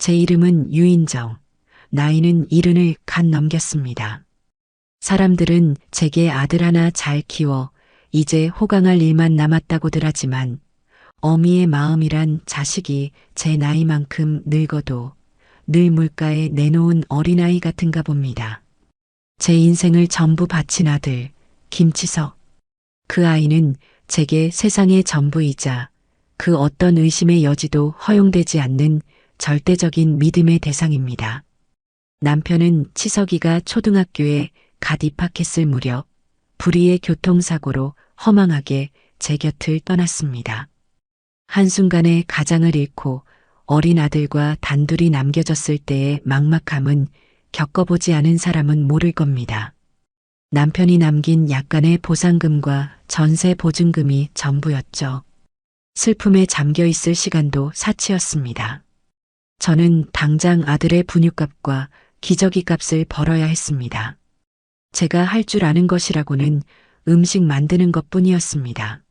제 이름은 유인정, 나이는 70을 갓 넘겼습니다. 사람들은 제게 아들 하나 잘 키워 이제 호강할 일만 남았다고들 하지만 어미의 마음이란 자식이 제 나이만큼 늙어도 늘 물가에 내놓은 어린아이 같은가 봅니다. 제 인생을 전부 바친 아들, 김치석. 그 아이는 제게 세상의 전부이자 그 어떤 의심의 여지도 허용되지 않는 절대적인 믿음의 대상입니다. 남편은 치석이가 초등학교에 갓 입학했을 무렵 불의의 교통사고로 허망하게 제 곁을 떠났습니다. 한순간에 가장을 잃고 어린 아들과 단둘이 남겨졌을 때의 막막함은 겪어보지 않은 사람은 모를 겁니다. 남편이 남긴 약간의 보상금과 전세 보증금이 전부였죠. 슬픔에 잠겨 있을 시간도 사치였습니다. 저는 당장 아들의 분유값과 기저귀 값을 벌어야 했습니다. 제가 할 줄 아는 것이라고는 음식 만드는 것뿐이었습니다.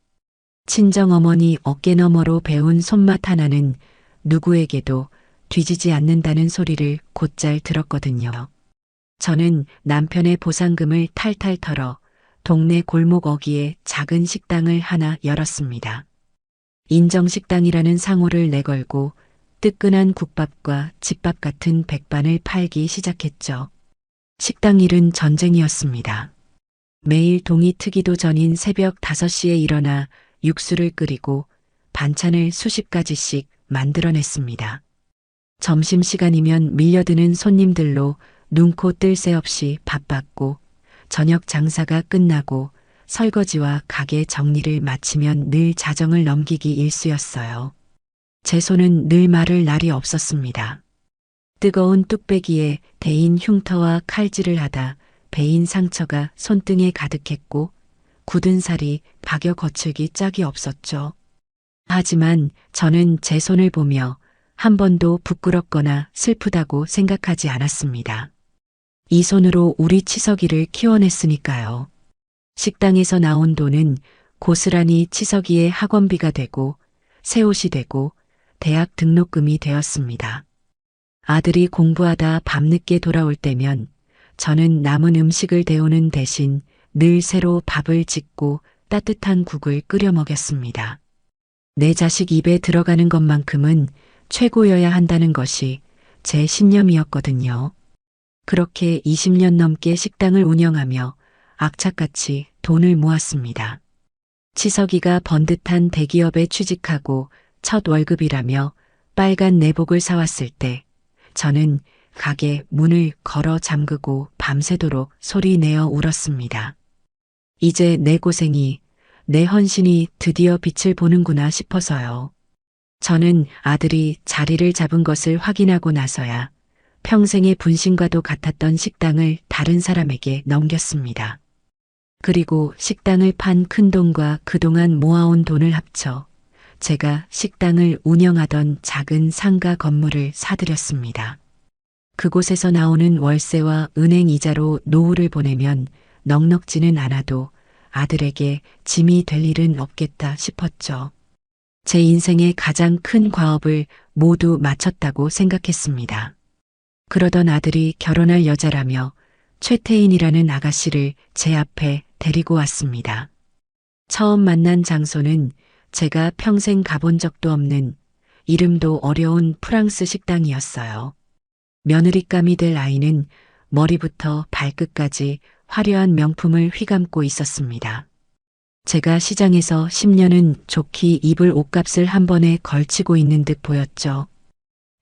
친정어머니 어깨너머로 배운 손맛 하나는 누구에게도 뒤지지 않는다는 소리를 곧잘 들었거든요. 저는 남편의 보상금을 탈탈 털어 동네 골목 어귀에 작은 식당을 하나 열었습니다. 인정식당이라는 상호를 내걸고 뜨끈한 국밥과 집밥 같은 백반을 팔기 시작했죠. 식당 일은 전쟁이었습니다. 매일 동이 트기도 전인 새벽 5시에 일어나 육수를 끓이고 반찬을 수십 가지씩 만들어냈습니다. 점심시간이면 밀려드는 손님들로 눈코 뜰 새 없이 바빴고 저녁 장사가 끝나고 설거지와 가게 정리를 마치면 늘 자정을 넘기기 일쑤였어요. 제 손은 늘 마를 날이 없었습니다. 뜨거운 뚝배기에 데인 흉터와 칼질을 하다 베인 상처가 손등에 가득했고 굳은 살이 박여 거칠기 짝이 없었죠. 하지만 저는 제 손을 보며 한 번도 부끄럽거나 슬프다고 생각하지 않았습니다. 이 손으로 우리 치석이를 키워냈으니까요. 식당에서 나온 돈은 고스란히 치석이의 학원비가 되고 새 옷이 되고 대학 등록금이 되었습니다. 아들이 공부하다 밤늦게 돌아올 때면 저는 남은 음식을 데우는 대신 늘 새로 밥을 짓고 따뜻한 국을 끓여 먹였습니다. 내 자식 입에 들어가는 것만큼은 최고여야 한다는 것이 제 신념이었거든요. 그렇게 20년 넘게 식당을 운영하며 악착같이 돈을 모았습니다. 치석이가 번듯한 대기업에 취직하고 첫 월급이라며 빨간 내복을 사왔을 때 저는 가게 문을 걸어 잠그고 밤새도록 소리 내어 울었습니다. 이제 내 고생이, 내 헌신이 드디어 빛을 보는구나 싶어서요. 저는 아들이 자리를 잡은 것을 확인하고 나서야 평생의 분신과도 같았던 식당을 다른 사람에게 넘겼습니다. 그리고 식당을 판 큰돈과 그동안 모아온 돈을 합쳐 제가 식당을 운영하던 작은 상가 건물을 사들였습니다. 그곳에서 나오는 월세와 은행 이자로 노후를 보내면 넉넉지는 않아도 아들에게 짐이 될 일은 없겠다 싶었죠. 제 인생의 가장 큰 과업을 모두 마쳤다고 생각했습니다. 그러던 아들이 결혼할 여자라며 최태인이라는 아가씨를 제 앞에 데리고 왔습니다. 처음 만난 장소는 제가 평생 가본 적도 없는 이름도 어려운 프랑스 식당이었어요. 며느리감이 될 아이는 머리부터 발끝까지 화려한 명품을 휘감고 있었습니다. 제가 시장에서 10년은 좋게 입을 옷값을 한 번에 걸치고 있는 듯 보였죠.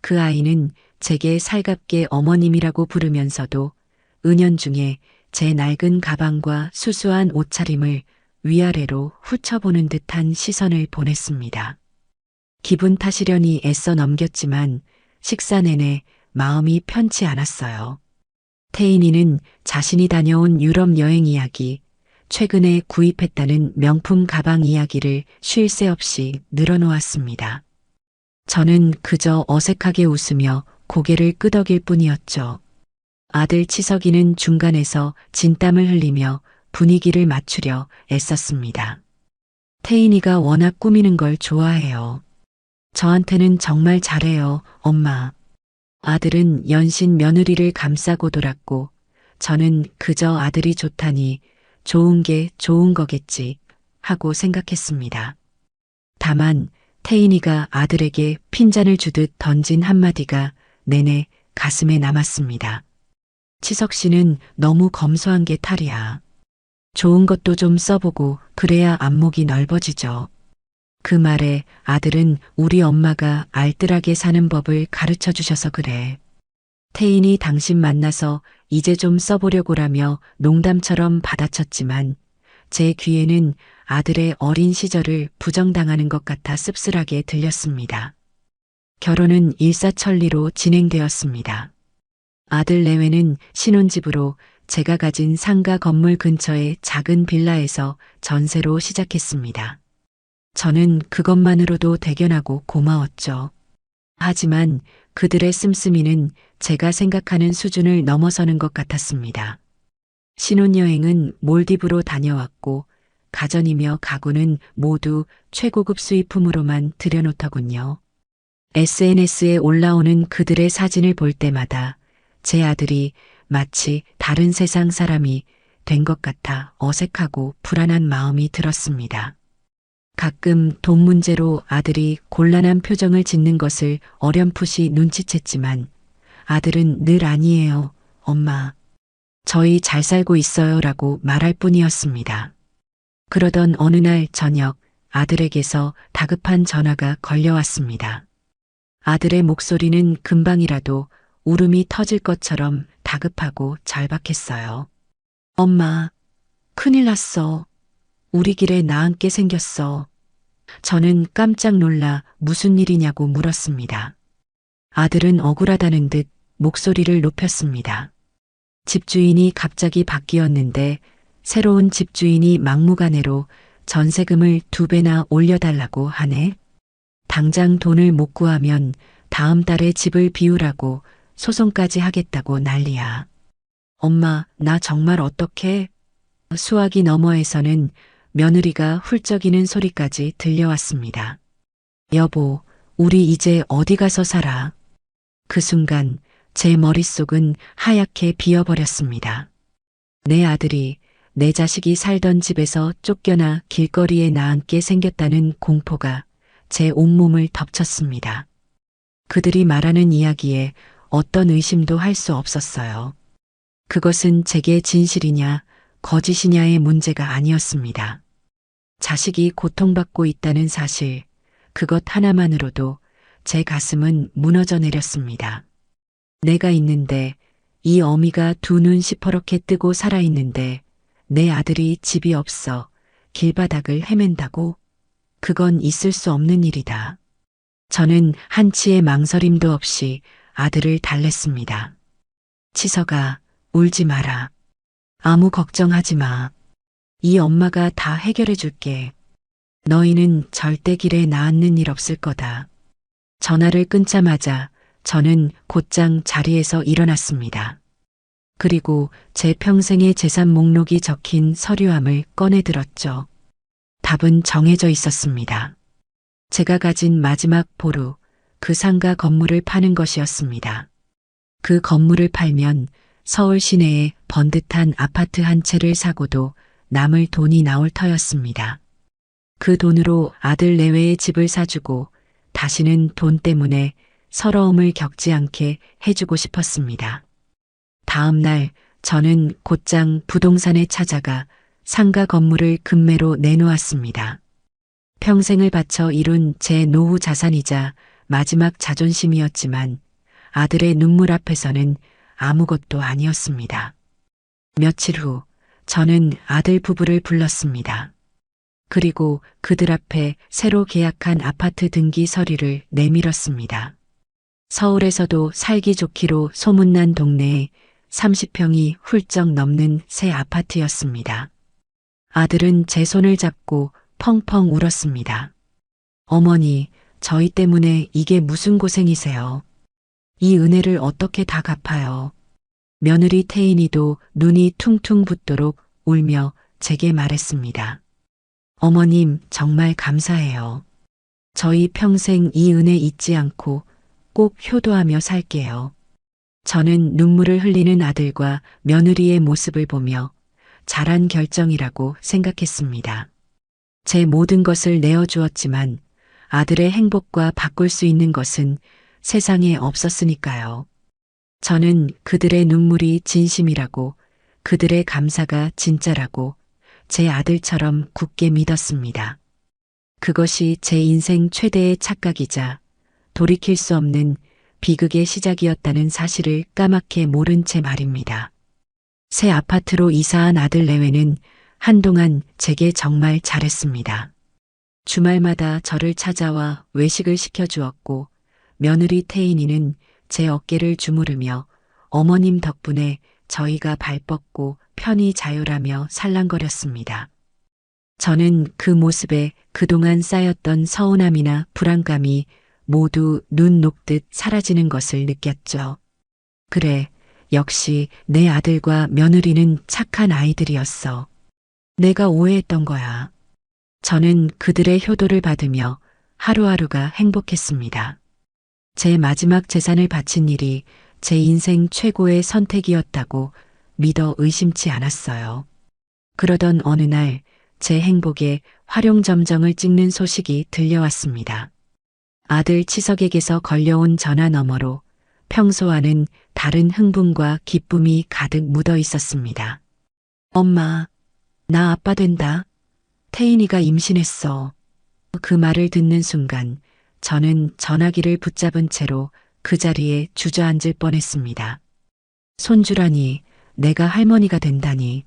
그 아이는 제게 살갑게 어머님이라고 부르면서도 은연중에 제 낡은 가방과 수수한 옷차림을 위아래로 훑어보는 듯한 시선을 보냈습니다. 기분 탓이려니 애써 넘겼지만 식사 내내 마음이 편치 않았어요. 태인이는 자신이 다녀온 유럽 여행 이야기, 최근에 구입했다는 명품 가방 이야기를 쉴 새 없이 늘어놓았습니다. 저는 그저 어색하게 웃으며 고개를 끄덕일 뿐이었죠. 아들 치석이는 중간에서 진땀을 흘리며 분위기를 맞추려 애썼습니다. 태인이가 워낙 꾸미는 걸 좋아해요. 저한테는 정말 잘해요, 엄마. 아들은 연신 며느리를 감싸고 돌았고 저는 그저 아들이 좋다니 좋은 게 좋은 거겠지 하고 생각했습니다. 다만 태인이가 아들에게 핀잔을 주듯 던진 한마디가 내내 가슴에 남았습니다. 치석 씨는 너무 검소한 게 탈이야. 좋은 것도 좀 써보고 그래야 안목이 넓어지죠. 그 말에 아들은 우리 엄마가 알뜰하게 사는 법을 가르쳐 주셔서 그래. 태인이 당신 만나서 이제 좀 써보려고라며 농담처럼 받아쳤지만 제 귀에는 아들의 어린 시절을 부정당하는 것 같아 씁쓸하게 들렸습니다. 결혼은 일사천리로 진행되었습니다. 아들 내외는 신혼집으로 제가 가진 상가 건물 근처의 작은 빌라에서 전세로 시작했습니다. 저는 그것만으로도 대견하고 고마웠죠. 하지만 그들의 씀씀이는 제가 생각하는 수준을 넘어서는 것 같았습니다. 신혼여행은 몰디브로 다녀왔고 가전이며 가구는 모두 최고급 수입품으로만 들여놓더군요. SNS에 올라오는 그들의 사진을 볼 때마다 제 아들이 마치 다른 세상 사람이 된 것 같아 어색하고 불안한 마음이 들었습니다. 가끔 돈 문제로 아들이 곤란한 표정을 짓는 것을 어렴풋이 눈치챘지만 아들은 늘 아니에요, 엄마. 저희 잘 살고 있어요 라고 말할 뿐이었습니다. 그러던 어느 날 저녁 아들에게서 다급한 전화가 걸려왔습니다. 아들의 목소리는 금방이라도 울음이 터질 것처럼 다급하고 절박했어요. 엄마, 큰일 났어. 우리 길에 나앉게 생겼어. 저는 깜짝 놀라 무슨 일이냐고 물었습니다. 아들은 억울하다는 듯 목소리를 높였습니다. 집주인이 갑자기 바뀌었는데 새로운 집주인이 막무가내로 전세금을 2배나 올려달라고 하네. 당장 돈을 못 구하면 다음 달에 집을 비우라고 소송까지 하겠다고 난리야. 엄마, 나 정말 어떡해? 수화기 너머에서는 며느리가 훌쩍이는 소리까지 들려왔습니다. 여보, 우리 이제 어디 가서 살아? 그 순간 제 머릿속은 하얗게 비어버렸습니다. 내 아들이 내 자식이 살던 집에서 쫓겨나 길거리에 나앉게 생겼다는 공포가 제 온몸을 덮쳤습니다. 그들이 말하는 이야기에 어떤 의심도 할 수 없었어요. 그것은 제게 진실이냐 거짓이냐의 문제가 아니었습니다. 자식이 고통받고 있다는 사실, 그것 하나만으로도 제 가슴은 무너져 내렸습니다. 내가 있는데 이 어미가 2눈 시퍼렇게 뜨고 살아있는데 내 아들이 집이 없어 길바닥을 헤맨다고? 그건 있을 수 없는 일이다. 저는 한치의 망설임도 없이 아들을 달랬습니다. 치서가, 울지 마라. 아무 걱정하지 마. 이 엄마가 다 해결해 줄게. 너희는 절대 길에 나앉는 일 없을 거다. 전화를 끊자마자 저는 곧장 자리에서 일어났습니다. 그리고 제 평생의 재산 목록이 적힌 서류함을 꺼내 들었죠. 답은 정해져 있었습니다. 제가 가진 마지막 보루, 그 상가 건물을 파는 것이었습니다. 그 건물을 팔면 서울 시내에 번듯한 아파트 한 채를 사고도 남을 돈이 나올 터였습니다. 그 돈으로 아들 내외의 집을 사주고 다시는 돈 때문에 서러움을 겪지 않게 해주고 싶었습니다. 다음 날 저는 곧장 부동산에 찾아가 상가 건물을 금매로 내놓았습니다. 평생을 바쳐 이룬 제 노후 자산이자 마지막 자존심이었지만 아들의 눈물 앞에서는 아무것도 아니었습니다. 며칠 후 저는 아들 부부를 불렀습니다. 그리고 그들 앞에 새로 계약한 아파트 등기 서류를 내밀었습니다. 서울에서도 살기 좋기로 소문난 동네에 30평이 훌쩍 넘는 새 아파트였습니다. 아들은 제 손을 잡고 펑펑 울었습니다. 어머니, 저희 때문에 이게 무슨 고생이세요? 이 은혜를 어떻게 다 갚아요? 며느리 태인이도 눈이 퉁퉁 붓도록 울며 제게 말했습니다. 어머님, 정말 감사해요. 저희 평생 이 은혜 잊지 않고 꼭 효도하며 살게요. 저는 눈물을 흘리는 아들과 며느리의 모습을 보며 잘한 결정이라고 생각했습니다. 제 모든 것을 내어주었지만 아들의 행복과 바꿀 수 있는 것은 세상에 없었으니까요. 저는 그들의 눈물이 진심이라고, 그들의 감사가 진짜라고 제 아들처럼 굳게 믿었습니다. 그것이 제 인생 최대의 착각이자 돌이킬 수 없는 비극의 시작이었다는 사실을 까맣게 모른 채 말입니다. 새 아파트로 이사한 아들 내외는 한동안 제게 정말 잘했습니다. 주말마다 저를 찾아와 외식을 시켜주었고 며느리 태인이는 제 어깨를 주무르며 어머님 덕분에 저희가 발 뻗고 편히 자유라며 살랑거렸습니다. 저는 그 모습에 그동안 쌓였던 서운함이나 불안감이 모두 눈 녹듯 사라지는 것을 느꼈죠. 그래, 역시 내 아들과 며느리는 착한 아이들이었어. 내가 오해했던 거야. 저는 그들의 효도를 받으며 하루하루가 행복했습니다. 제 마지막 재산을 바친 일이 제 인생 최고의 선택이었다고 믿어 의심치 않았어요. 그러던 어느 날 제 행복에 활용점정을 찍는 소식이 들려왔습니다. 아들 치석에게서 걸려온 전화 너머로 평소와는 다른 흥분과 기쁨이 가득 묻어 있었습니다. 엄마, 나 아빠 된다. 태인이가 임신했어. 그 말을 듣는 순간 저는 전화기를 붙잡은 채로 그 자리에 주저앉을 뻔했습니다. 손주라니, 내가 할머니가 된다니.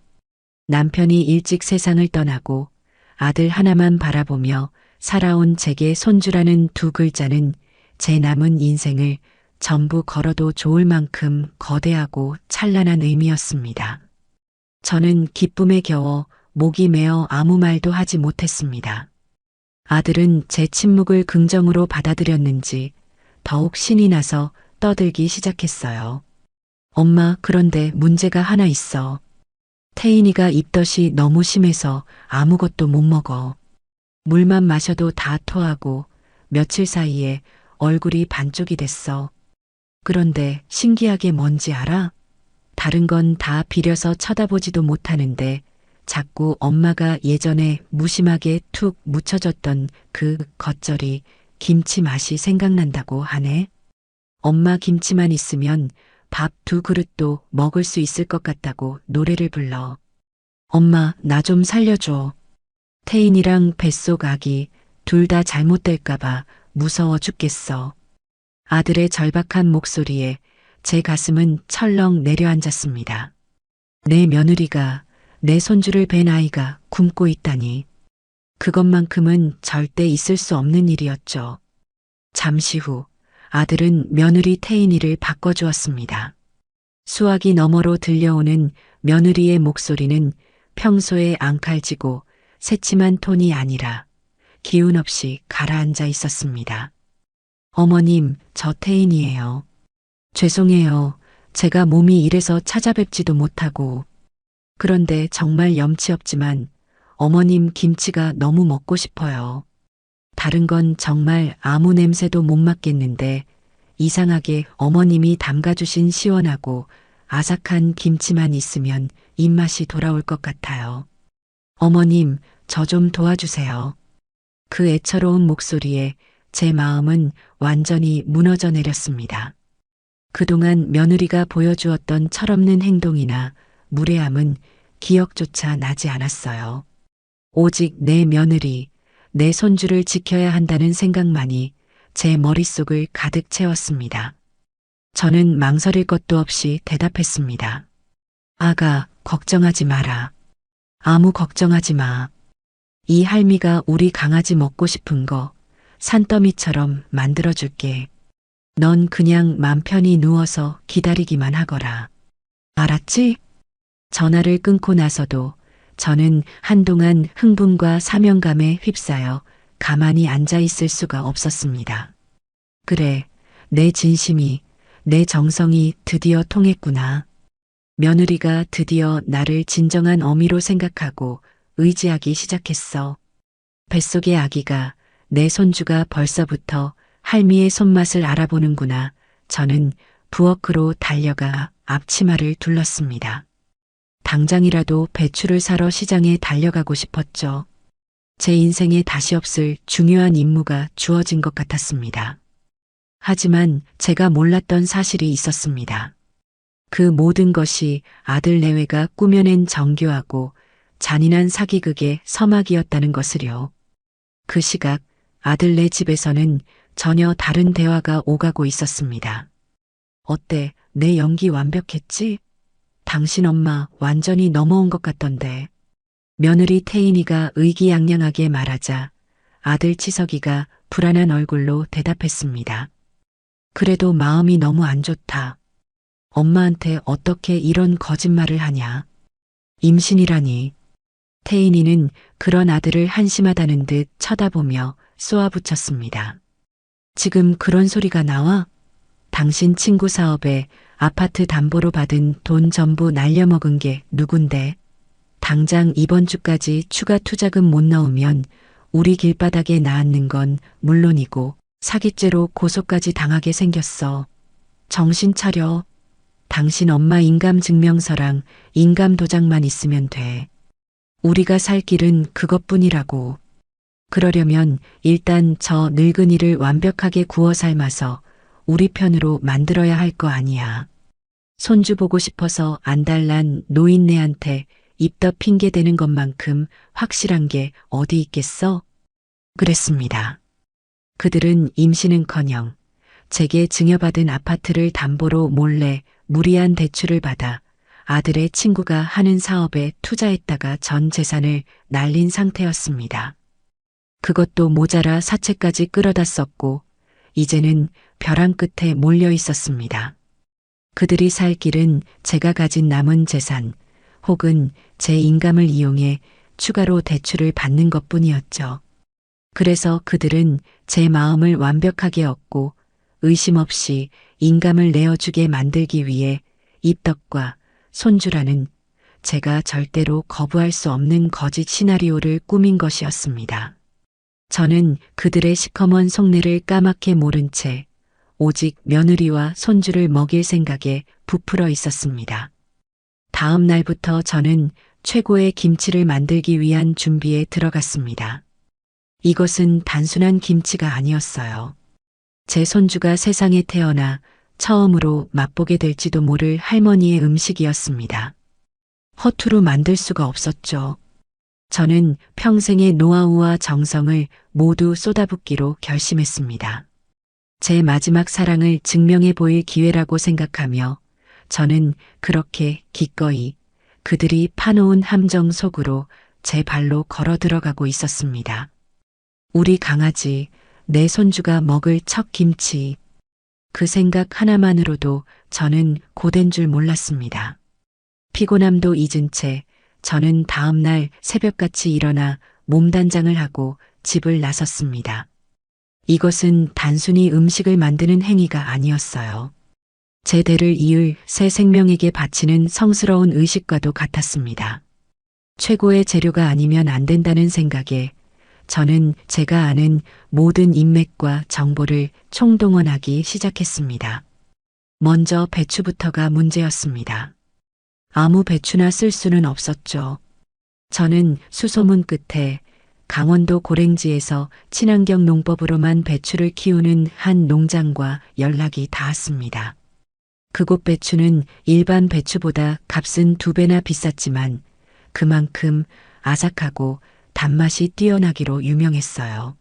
남편이 일찍 세상을 떠나고 아들 하나만 바라보며 살아온 제게 손주라는 두 글자는 제 남은 인생을 전부 걸어도 좋을 만큼 거대하고 찬란한 의미였습니다. 저는 기쁨에 겨워 목이 메어 아무 말도 하지 못했습니다. 아들은 제 침묵을 긍정으로 받아들였는지 더욱 신이 나서 떠들기 시작했어요. 엄마, 그런데 문제가 하나 있어. 태인이가 입덧이 너무 심해서 아무것도 못 먹어. 물만 마셔도 다 토하고 며칠 사이에 얼굴이 반쪽이 됐어. 그런데 신기하게 뭔지 알아? 다른 건 다 비려서 쳐다보지도 못하는데 자꾸 엄마가 예전에 무심하게 툭 묻혀줬던 그 겉절이 김치 맛이 생각난다고 하네. 엄마 김치만 있으면 밥 2그릇도 먹을 수 있을 것 같다고 노래를 불러. 엄마, 나 좀 살려줘. 태인이랑 뱃속 아기 둘 다 잘못될까봐 무서워 죽겠어. 아들의 절박한 목소리에 제 가슴은 철렁 내려앉았습니다. 내 며느리가, 내 손주를 뵌 아이가 굶고 있다니. 그것만큼은 절대 있을 수 없는 일이었죠. 잠시 후 아들은 며느리 태인이를 바꿔주었습니다. 수화기 너머로 들려오는 며느리의 목소리는 평소에 앙칼지고 새침한 톤이 아니라 기운 없이 가라앉아 있었습니다. 어머님, 저 태인이에요. 죄송해요. 제가 몸이 이래서 찾아뵙지도 못하고. 그런데 정말 염치 없지만 어머님 김치가 너무 먹고 싶어요. 다른 건 정말 아무 냄새도 못 맡겠는데 이상하게 어머님이 담가주신 시원하고 아삭한 김치만 있으면 입맛이 돌아올 것 같아요. 어머님, 저 좀 도와주세요. 그 애처로운 목소리에 제 마음은 완전히 무너져 내렸습니다. 그동안 며느리가 보여주었던 철없는 행동이나 무례함은 기억조차 나지 않았어요. 오직 내 며느리, 내 손주를 지켜야 한다는 생각만이 제 머릿속을 가득 채웠습니다. 저는 망설일 것도 없이 대답했습니다. 아가, 걱정하지 마라. 아무 걱정하지 마. 이 할미가 우리 강아지 먹고 싶은 거 산더미처럼 만들어줄게. 넌 그냥 맘 편히 누워서 기다리기만 하거라. 알았지? 전화를 끊고 나서도 저는 한동안 흥분과 사명감에 휩싸여 가만히 앉아 있을 수가 없었습니다. 그래, 내 진심이, 내 정성이 드디어 통했구나. 며느리가 드디어 나를 진정한 어미로 생각하고 의지하기 시작했어. 뱃속의 아기가, 내 손주가 벌써부터 할미의 손맛을 알아보는구나. 저는 부엌으로 달려가 앞치마를 둘렀습니다. 당장이라도 배추를 사러 시장에 달려가고 싶었죠. 제 인생에 다시 없을 중요한 임무가 주어진 것 같았습니다. 하지만 제가 몰랐던 사실이 있었습니다. 그 모든 것이 아들 내외가 꾸며낸 정교하고 잔인한 사기극의 서막이었다는 것을요. 그 시각 아들네 집에서는 전혀 다른 대화가 오가고 있었습니다. 어때? 내 연기 완벽했지? 당신 엄마 완전히 넘어온 것 같던데. 며느리 태인이가 의기양양하게 말하자 아들 치석이가 불안한 얼굴로 대답했습니다. 그래도 마음이 너무 안 좋다. 엄마한테 어떻게 이런 거짓말을 하냐. 임신이라니. 태인이는 그런 아들을 한심하다는 듯 쳐다보며 쏘아붙였습니다. 지금 그런 소리가 나와? 당신 친구 사업에 아파트 담보로 받은 돈 전부 날려먹은 게 누군데? 당장 이번 주까지 추가 투자금 못 넣으면 우리 길바닥에 나앉는 건 물론이고 사기죄로 고소까지 당하게 생겼어. 정신 차려. 당신 엄마 인감증명서랑 인감도장만 있으면 돼. 우리가 살 길은 그것뿐이라고. 그러려면 일단 저 늙은이를 완벽하게 구워 삶아서 우리 편으로 만들어야 할 거 아니야. 손주 보고 싶어서 안달난 노인네한테 입덧 핑계대는 것만큼 확실한 게 어디 있겠어? 그랬습니다. 그들은 임신은커녕 제게 증여받은 아파트를 담보로 몰래 무리한 대출을 받아 아들의 친구가 하는 사업에 투자했다가 전 재산을 날린 상태였습니다. 그것도 모자라 사채까지 끌어다 썼고 이제는 벼랑 끝에 몰려 있었습니다. 그들이 살 길은 제가 가진 남은 재산 혹은 제 인감을 이용해 추가로 대출을 받는 것뿐이었죠. 그래서 그들은 제 마음을 완벽하게 얻고 의심 없이 인감을 내어주게 만들기 위해 입덕과 손주라는 제가 절대로 거부할 수 없는 거짓 시나리오를 꾸민 것이었습니다. 저는 그들의 시커먼 속내를 까맣게 모른 채 오직 며느리와 손주를 먹일 생각에 부풀어 있었습니다. 다음 날부터 저는 최고의 김치를 만들기 위한 준비에 들어갔습니다. 이것은 단순한 김치가 아니었어요. 제 손주가 세상에 태어나 처음으로 맛보게 될지도 모를 할머니의 음식이었습니다. 허투루 만들 수가 없었죠. 저는 평생의 노하우와 정성을 모두 쏟아붓기로 결심했습니다. 제 마지막 사랑을 증명해 보일 기회라고 생각하며 저는 그렇게 기꺼이 그들이 파놓은 함정 속으로 제 발로 걸어 들어가고 있었습니다. 우리 강아지, 내 손주가 먹을 첫 김치. 그 생각 하나만으로도 저는 고된 줄 몰랐습니다. 피곤함도 잊은 채 저는 다음 날 새벽같이 일어나 몸단장을 하고 집을 나섰습니다. 이것은 단순히 음식을 만드는 행위가 아니었어요. 제 대를 이을 새 생명에게 바치는 성스러운 의식과도 같았습니다. 최고의 재료가 아니면 안 된다는 생각에 저는 제가 아는 모든 인맥과 정보를 총동원하기 시작했습니다. 먼저 배추부터가 문제였습니다. 아무 배추나 쓸 수는 없었죠. 저는 수소문 끝에 강원도 고랭지에서 친환경 농법으로만 배추를 키우는 한 농장과 연락이 닿았습니다. 그곳 배추는 일반 배추보다 값은 2배나 비쌌지만 그만큼 아삭하고 단맛이 뛰어나기로 유명했어요.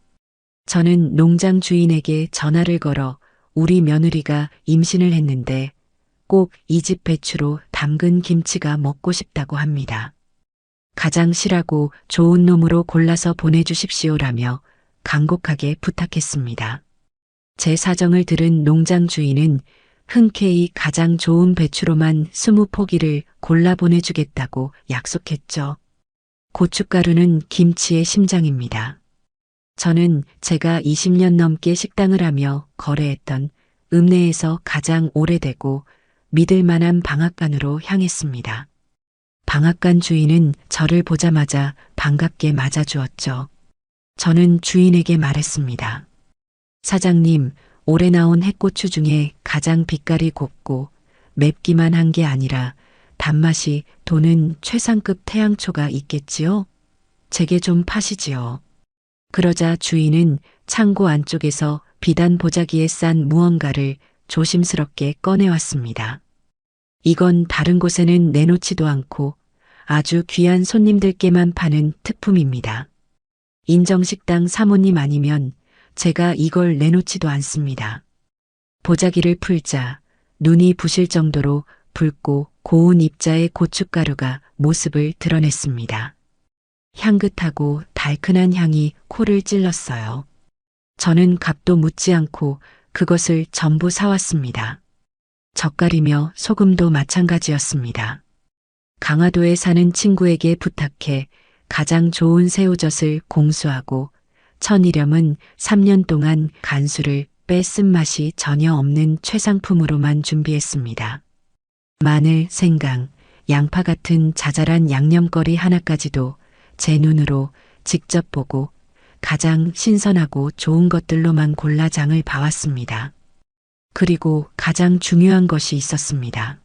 저는 농장 주인에게 전화를 걸어 우리 며느리가 임신을 했는데 꼭 이 집 배추로 담근 김치가 먹고 싶다고 합니다. 가장 실하고 좋은 놈으로 골라서 보내주십시오라며 간곡하게 부탁했습니다. 제 사정을 들은 농장 주인은 흔쾌히 가장 좋은 배추로만 20포기를 골라 보내주겠다고 약속했죠. 고춧가루는 김치의 심장입니다. 저는 제가 20년 넘게 식당을 하며 거래했던 읍내에서 가장 오래되고 믿을 만한 방앗간으로 향했습니다. 방앗간 주인은 저를 보자마자 반갑게 맞아주었죠. 저는 주인에게 말했습니다. 사장님, 올해 나온 해고추 중에 가장 빛깔이 곱고 맵기만 한 게 아니라 단맛이 도는 최상급 태양초가 있겠지요? 제게 좀 파시지요. 그러자 주인은 창고 안쪽에서 비단 보자기에 싼 무언가를 조심스럽게 꺼내왔습니다. 이건 다른 곳에는 내놓지도 않고 아주 귀한 손님들께만 파는 특품입니다. 인정식당 사모님 아니면 제가 이걸 내놓지도 않습니다. 보자기를 풀자 눈이 부실 정도로 붉고 고운 입자의 고춧가루가 모습을 드러냈습니다. 향긋하고 달큰한 향이 코를 찔렀어요. 저는 값도 묻지 않고 그것을 전부 사왔습니다. 젓갈이며 소금도 마찬가지였습니다. 강화도에 사는 친구에게 부탁해 가장 좋은 새우젓을 공수하고 천일염은 3년 동안 간수를 빼쓴 맛이 전혀 없는 최상품으로만 준비했습니다. 마늘, 생강, 양파 같은 자잘한 양념거리 하나까지도 제 눈으로 직접 보고 가장 신선하고 좋은 것들로만 골라 장을 봐왔습니다. 그리고 가장 중요한 것이 있었습니다.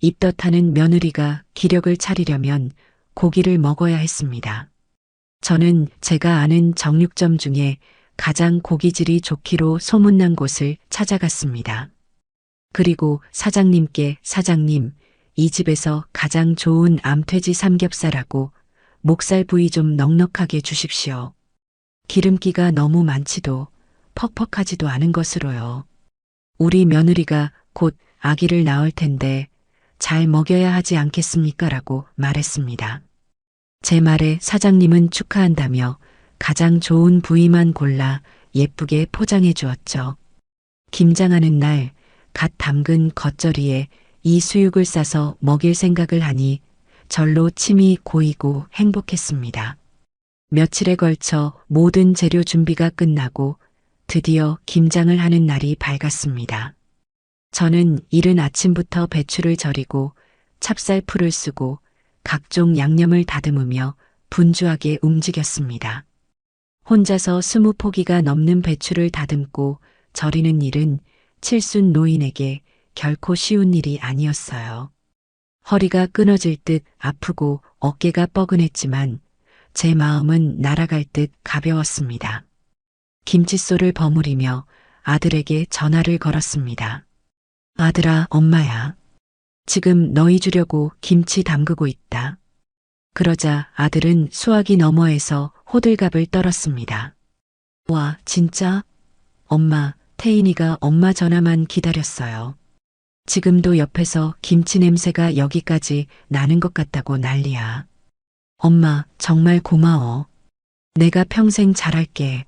입덧하는 며느리가 기력을 차리려면 고기를 먹어야 했습니다. 저는 제가 아는 정육점 중에 가장 고기질이 좋기로 소문난 곳을 찾아갔습니다. 그리고 사장님께 사장님, 이 집에서 가장 좋은 암돼지 삼겹살하고 목살 부위 좀 넉넉하게 주십시오. 기름기가 너무 많지도 퍽퍽하지도 않은 것으로요. 우리 며느리가 곧 아기를 낳을 텐데 잘 먹여야 하지 않겠습니까? 라고 말했습니다. 제 말에 사장님은 축하한다며 가장 좋은 부위만 골라 예쁘게 포장해 주었죠. 김장하는 날 갓 담근 겉절이에 이 수육을 싸서 먹일 생각을 하니 절로 침이 고이고 행복했습니다. 며칠에 걸쳐 모든 재료 준비가 끝나고 드디어 김장을 하는 날이 밝았습니다. 저는 이른 아침부터 배추를 절이고 찹쌀풀을 쓰고 각종 양념을 다듬으며 분주하게 움직였습니다. 혼자서 20포기가 넘는 배추를 다듬고 절이는 일은 칠순 노인에게 결코 쉬운 일이 아니었어요. 허리가 끊어질 듯 아프고 어깨가 뻐근했지만 제 마음은 날아갈 듯 가벼웠습니다. 김칫솔을 버무리며 아들에게 전화를 걸었습니다. 아들아, 엄마야. 지금 너희 주려고 김치 담그고 있다. 그러자 아들은 수화기 너머에서 호들갑을 떨었습니다. 와, 진짜? 엄마, 태인이가 엄마 전화만 기다렸어요. 지금도 옆에서 김치 냄새가 여기까지 나는 것 같다고 난리야. 엄마, 정말 고마워. 내가 평생 잘할게.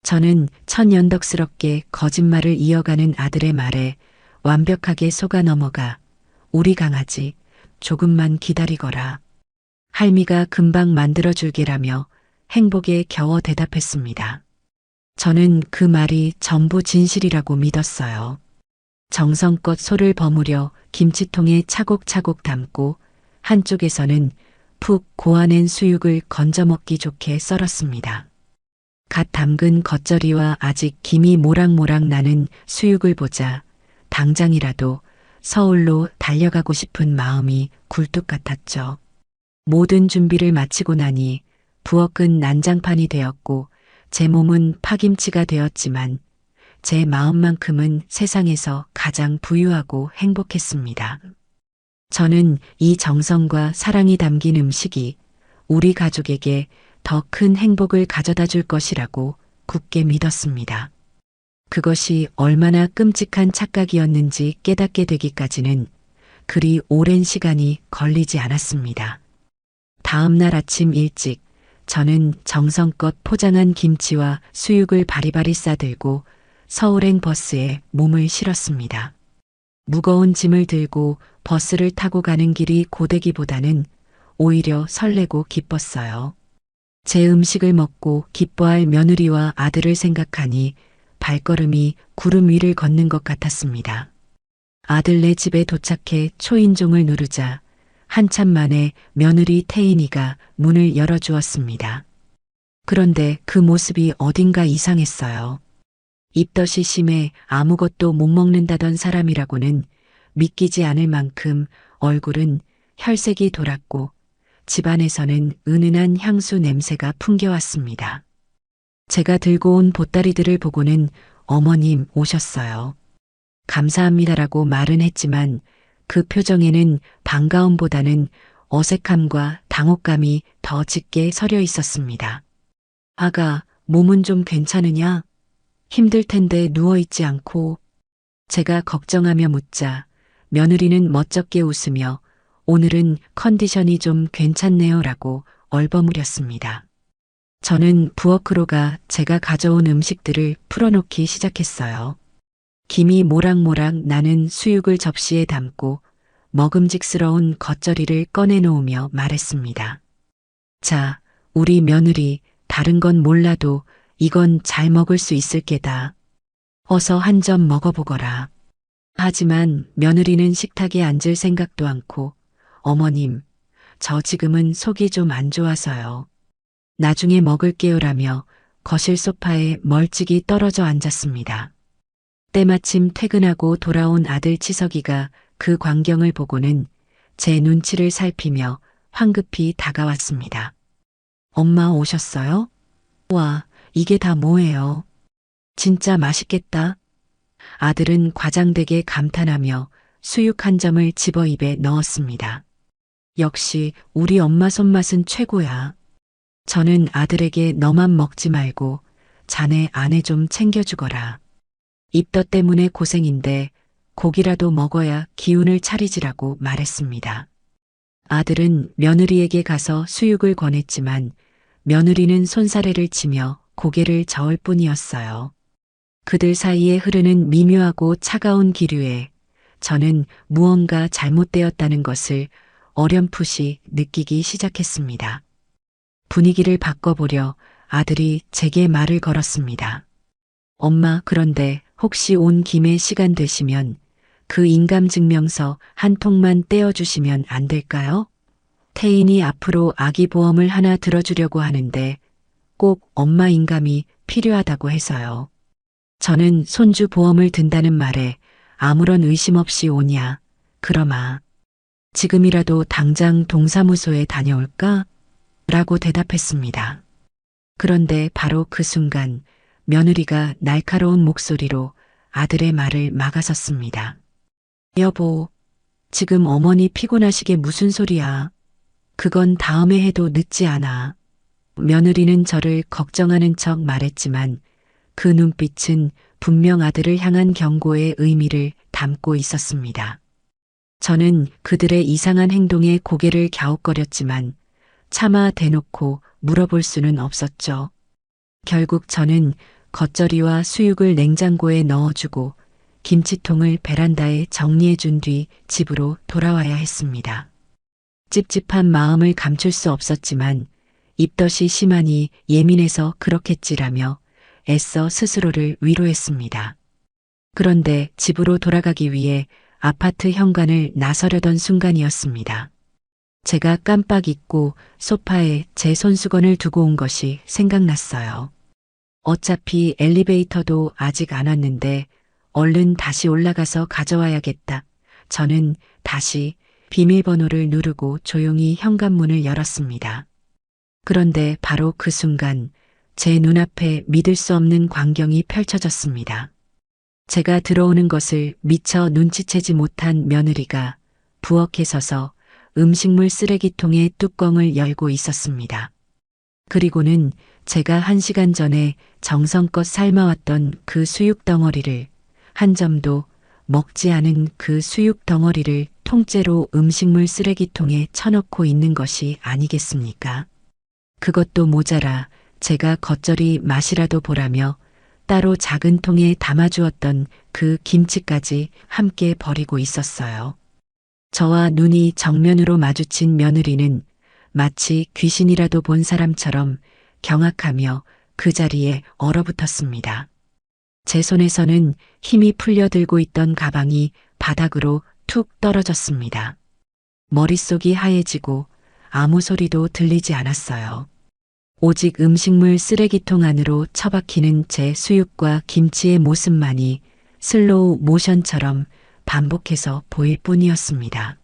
저는 천연덕스럽게 거짓말을 이어가는 아들의 말에 완벽하게 속아 넘어가 우리 강아지 조금만 기다리거라. 할미가 금방 만들어줄게라며 행복에 겨워 대답했습니다. 저는 그 말이 전부 진실이라고 믿었어요. 정성껏 소를 버무려 김치통에 차곡차곡 담고 한쪽에서는 푹 고아낸 수육을 건져 먹기 좋게 썰었습니다. 갓 담근 겉절이와 아직 김이 모락모락 나는 수육을 보자 당장이라도 서울로 달려가고 싶은 마음이 굴뚝 같았죠. 모든 준비를 마치고 나니 부엌은 난장판이 되었고 제 몸은 파김치가 되었지만 제 마음만큼은 세상에서 가장 부유하고 행복했습니다. 저는 이 정성과 사랑이 담긴 음식이 우리 가족에게 더 큰 행복을 가져다 줄 것이라고 굳게 믿었습니다. 그것이 얼마나 끔찍한 착각이었는지 깨닫게 되기까지는 그리 오랜 시간이 걸리지 않았습니다. 다음 날 아침 일찍 저는 정성껏 포장한 김치와 수육을 바리바리 싸들고 서울행 버스에 몸을 실었습니다. 무거운 짐을 들고 버스를 타고 가는 길이 고되기보다는 오히려 설레고 기뻤어요. 제 음식을 먹고 기뻐할 며느리와 아들을 생각하니 발걸음이 구름 위를 걷는 것 같았습니다. 아들네 집에 도착해 초인종을 누르자 한참 만에 며느리 태인이가 문을 열어주었습니다. 그런데 그 모습이 어딘가 이상했어요. 입덧이 심해 아무것도 못 먹는다던 사람이라고는 믿기지 않을 만큼 얼굴은 혈색이 돌았고 집안에서는 은은한 향수 냄새가 풍겨왔습니다. 제가 들고 온 보따리들을 보고는 어머님 오셨어요. 감사합니다라고 말은 했지만 그 표정에는 반가움보다는 어색함과 당혹감이 더 짙게 서려 있었습니다. 아가, 몸은 좀 괜찮으냐? 힘들 텐데 누워있지 않고. 제가 걱정하며 묻자 며느리는 멋쩍게 웃으며 오늘은 컨디션이 좀 괜찮네요 라고 얼버무렸습니다. 저는 부엌으로 제가 가져온 음식들을 풀어놓기 시작했어요. 김이 모락모락 나는 수육을 접시에 담고 먹음직스러운 겉절이를 꺼내놓으며 말했습니다. 자, 우리 며느리 다른 건 몰라도 이건 잘 먹을 수 있을 게다. 어서 한 점 먹어보거라. 하지만 며느리는 식탁에 앉을 생각도 않고 어머님, 저 지금은 속이 좀 안 좋아서요. 나중에 먹을게요라며 거실 소파에 멀찍이 떨어져 앉았습니다. 때마침 퇴근하고 돌아온 아들 치석이가 그 광경을 보고는 제 눈치를 살피며 황급히 다가왔습니다. 엄마 오셨어요? 와, 이게 다 뭐예요? 진짜 맛있겠다. 아들은 과장되게 감탄하며 수육 한 점을 집어 입에 넣었습니다. 역시 우리 엄마 손맛은 최고야. 저는 아들에게 너만 먹지 말고 자네 아내 좀 챙겨주거라. 입덧 때문에 고생인데 고기라도 먹어야 기운을 차리지라고 말했습니다. 아들은 며느리에게 가서 수육을 권했지만 며느리는 손사래를 치며 고개를 저을 뿐이었어요. 그들 사이에 흐르는 미묘하고 차가운 기류에 저는 무언가 잘못되었다는 것을 어렴풋이 느끼기 시작했습니다. 분위기를 바꿔보려 아들이 제게 말을 걸었습니다. 엄마, 그런데 혹시 온 김에 시간 되시면 그 인감증명서 한 통만 떼어주시면 안 될까요? 태인이 앞으로 아기 보험을 하나 들어주려고 하는데 꼭 엄마 인감이 필요하다고 해서요. 저는 손주 보험을 든다는 말에 아무런 의심 없이 오냐, 그러마. 지금이라도 당장 동사무소에 다녀올까? 라고 대답했습니다. 그런데 바로 그 순간 며느리가 날카로운 목소리로 아들의 말을 막아섰습니다. 여보, 지금 어머니 피곤하시게 무슨 소리야. 그건 다음에 해도 늦지 않아. 며느리는 저를 걱정하는 척 말했지만 그 눈빛은 분명 아들을 향한 경고의 의미를 담고 있었습니다. 저는 그들의 이상한 행동에 고개를 갸웃거렸지만 차마 대놓고 물어볼 수는 없었죠. 결국 저는 겉절이와 수육을 냉장고에 넣어주고 김치통을 베란다에 정리해준 뒤 집으로 돌아와야 했습니다. 찝찝한 마음을 감출 수 없었지만 입덧이 심하니 예민해서 그렇겠지라며 애써 스스로를 위로했습니다. 그런데 집으로 돌아가기 위해 아파트 현관을 나서려던 순간이었습니다. 제가 깜빡 잊고 소파에 제 손수건을 두고 온 것이 생각났어요. 어차피 엘리베이터도 아직 안 왔는데 얼른 다시 올라가서 가져와야겠다. 저는 다시 비밀번호를 누르고 조용히 현관문을 열었습니다. 그런데 바로 그 순간 제 눈앞에 믿을 수 없는 광경이 펼쳐졌습니다. 제가 들어오는 것을 미처 눈치채지 못한 며느리가 부엌에 서서 음식물 쓰레기통의 뚜껑을 열고 있었습니다. 그리고는 제가 1시간 전에 정성껏 삶아왔던 그 수육 덩어리를, 한 점도 먹지 않은 그 수육 덩어리를 통째로 음식물 쓰레기통에 쳐넣고 있는 것이 아니겠습니까? 그것도 모자라 제가 겉절이 맛이라도 보라며 따로 작은 통에 담아주었던 그 김치까지 함께 버리고 있었어요. 저와 눈이 정면으로 마주친 며느리는 마치 귀신이라도 본 사람처럼 경악하며 그 자리에 얼어붙었습니다. 제 손에서는 힘이 풀려 들고 있던 가방이 바닥으로 툭 떨어졌습니다. 머릿속이 하얘지고 아무 소리도 들리지 않았어요. 오직 음식물 쓰레기통 안으로 처박히는 제 수육과 김치의 모습만이 슬로우 모션처럼 반복해서 보일 뿐이었습니다.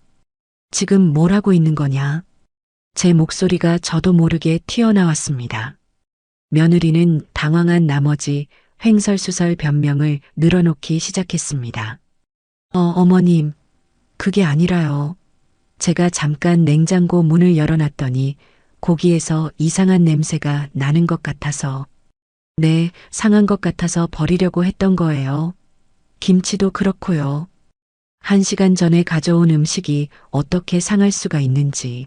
지금 뭘 하고 있는 거냐? 제 목소리가 저도 모르게 튀어나왔습니다. 며느리는 당황한 나머지 횡설수설 변명을 늘어놓기 시작했습니다. 어머님, 그게 아니라요. 제가 잠깐 냉장고 문을 열어놨더니 고기에서 이상한 냄새가 나는 것 같아서. 네, 상한 것 같아서 버리려고 했던 거예요. 김치도 그렇고요. 1시간 전에 가져온 음식이 어떻게 상할 수가 있는지.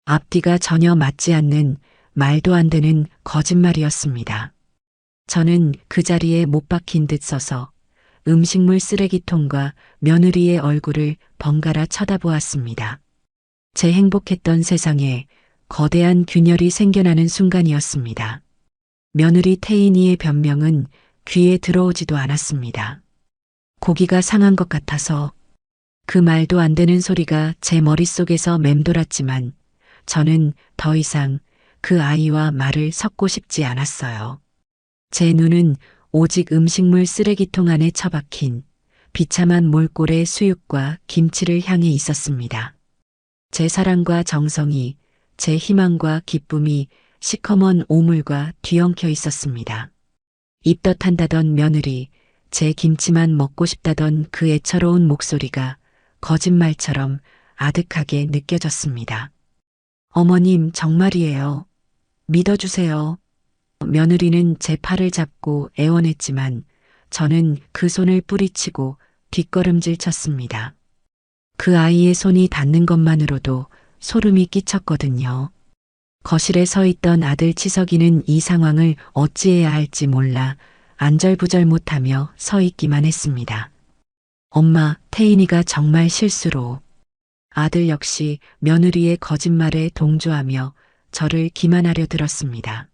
앞뒤가 전혀 맞지 않는 말도 안 되는 거짓말이었습니다. 저는 그 자리에 못 박힌 듯 서서 음식물 쓰레기통과 며느리의 얼굴을 번갈아 쳐다보았습니다. 제 행복했던 세상에 거대한 균열이 생겨나는 순간이었습니다. 며느리 태인이의 변명은 귀에 들어오지도 않았습니다. 고기가 상한 것 같아서. 그 말도 안 되는 소리가 제 머릿속에서 맴돌았지만 저는 더 이상 그 아이와 말을 섞고 싶지 않았어요. 제 눈은 오직 음식물 쓰레기통 안에 처박힌 비참한 몰골의 수육과 김치를 향해 있었습니다. 제 사랑과 정성이, 제 희망과 기쁨이 시커먼 오물과 뒤엉켜 있었습니다. 입덧한다던 며느리, 제 김치만 먹고 싶다던 그 애처로운 목소리가 거짓말처럼 아득하게 느껴졌습니다. 어머님, 정말이에요. 믿어주세요. 며느리는 제 팔을 잡고 애원했지만 저는 그 손을 뿌리치고 뒷걸음질 쳤습니다. 그 아이의 손이 닿는 것만으로도 소름이 끼쳤거든요. 거실에 서 있던 아들 치석이는 이 상황을 어찌해야 할지 몰라 안절부절 못하며 서 있기만 했습니다. 엄마, 태인이가 정말 실수로. 아들 역시 며느리의 거짓말에 동조하며 저를 기만하려 들었습니다.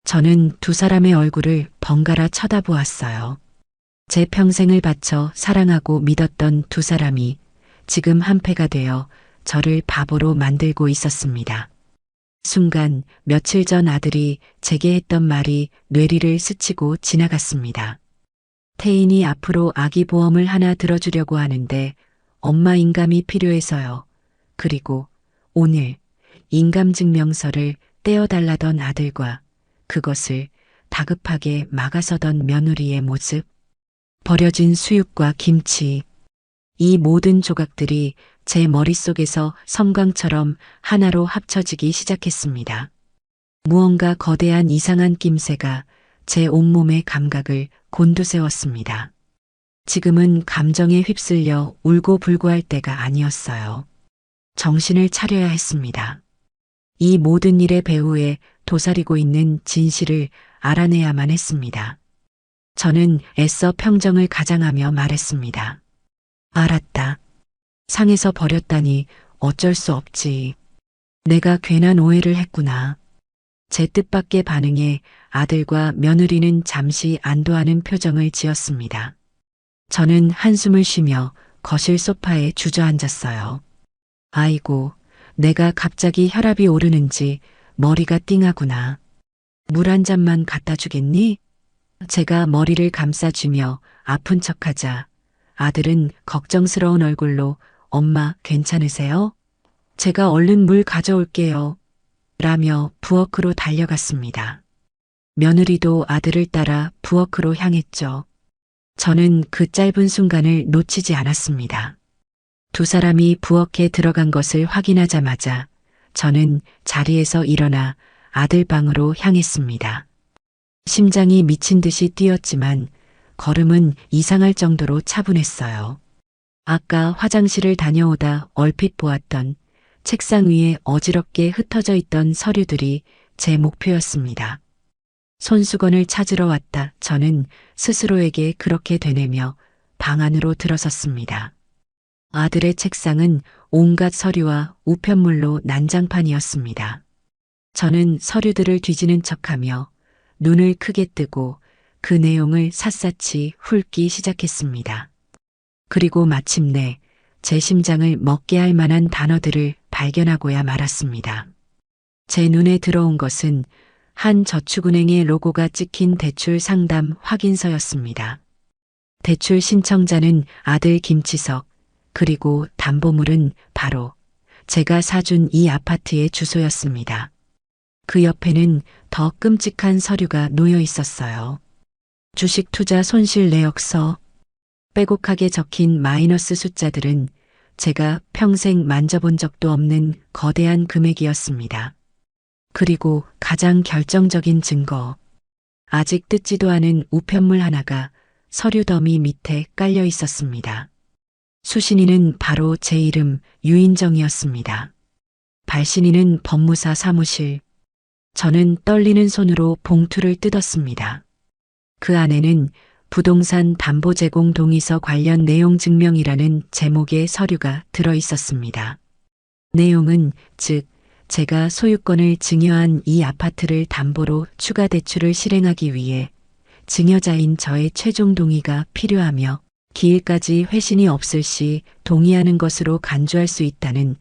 저는 두 사람의 얼굴을 번갈아 쳐다보았어요. 제 평생을 바쳐 사랑하고 믿었던 두 사람이 지금 한패가 되어 저를 바보로 만들고 있었습니다. 순간 며칠 전 아들이 제게 했던 말이 뇌리를 스치고 지나갔습니다. 태인이 앞으로 아기 보험을 하나 들어주려고 하는데 엄마 인감이 필요해서요. 그리고 오늘 인감증명서를 떼어달라던 아들과 그것을 다급하게 막아서던 며느리의 모습, 버려진 수육과 김치, 이 모든 조각들이 제 머릿속에서 섬광처럼 하나로 합쳐지기 시작했습니다. 무언가 거대한 이상한 낌새가 제 온몸의 감각을 곤두세웠습니다. 지금은 감정에 휩쓸려 울고불고할 때가 아니었어요. 정신을 차려야 했습니다. 이 모든 일의 배후에 도사리고 있는 진실을 알아내야만 했습니다. 저는 애써 평정을 가장하며 말했습니다. 알았다. 상해서 버렸다니 어쩔 수 없지. 내가 괜한 오해를 했구나. 제 뜻밖의 반응에 아들과 며느리는 잠시 안도하는 표정을 지었습니다. 저는 한숨을 쉬며 거실 소파에 주저앉았어요. 아이고, 내가 갑자기 혈압이 오르는지 머리가 띵하구나. 물 한 잔만 갖다 주겠니? 제가 머리를 감싸주며 아픈 척하자 아들은 걱정스러운 얼굴로 엄마 괜찮으세요? 제가 얼른 물 가져올게요. 라며 부엌으로 달려갔습니다. 며느리도 아들을 따라 부엌으로 향했죠. 저는 그 짧은 순간을 놓치지 않았습니다. 두 사람이 부엌에 들어간 것을 확인하자마자 저는 자리에서 일어나 아들 방으로 향했습니다. 심장이 미친 듯이 뛰었지만 걸음은 이상할 정도로 차분했어요. 아까 화장실을 다녀오다 얼핏 보았던 책상 위에 어지럽게 흩어져 있던 서류들이 제 목표였습니다. 손수건을 찾으러 왔다. 저는 스스로에게 그렇게 되뇌며 방 안으로 들어섰습니다. 아들의 책상은 온갖 서류와 우편물로 난장판이었습니다. 저는 서류들을 뒤지는 척하며 눈을 크게 뜨고 그 내용을 샅샅이 훑기 시작했습니다. 그리고 마침내 제 심장을 먹게 할 만한 단어들을 발견하고야 말았습니다. 제 눈에 들어온 것은 한 저축은행의 로고가 찍힌 대출 상담 확인서였습니다. 대출 신청자는 아들 김치석, 그리고 담보물은 바로 제가 사준 이 아파트의 주소였습니다. 그 옆에는 더 끔찍한 서류가 놓여 있었어요. 주식 투자 손실 내역서. 빼곡하게 적힌 마이너스 숫자들은 제가 평생 만져본 적도 없는 거대한 금액이었습니다. 그리고 가장 결정적인 증거. 아직 뜯지도 않은 우편물 하나가 서류 더미 밑에 깔려 있었습니다. 수신인은 바로 제 이름 유인정이었습니다. 발신인은 법무사 사무실. 저는 떨리는 손으로 봉투를 뜯었습니다. 그 안에는 부동산 담보 제공 동의서 관련 내용 증명이라는 제목의 서류가 들어 있었습니다. 내용은 즉 제가 소유권을 증여한 이 아파트를 담보로 추가 대출을 실행하기 위해 증여자인 저의 최종 동의가 필요하며 기일까지 회신이 없을 시 동의하는 것으로 간주할 수 있다는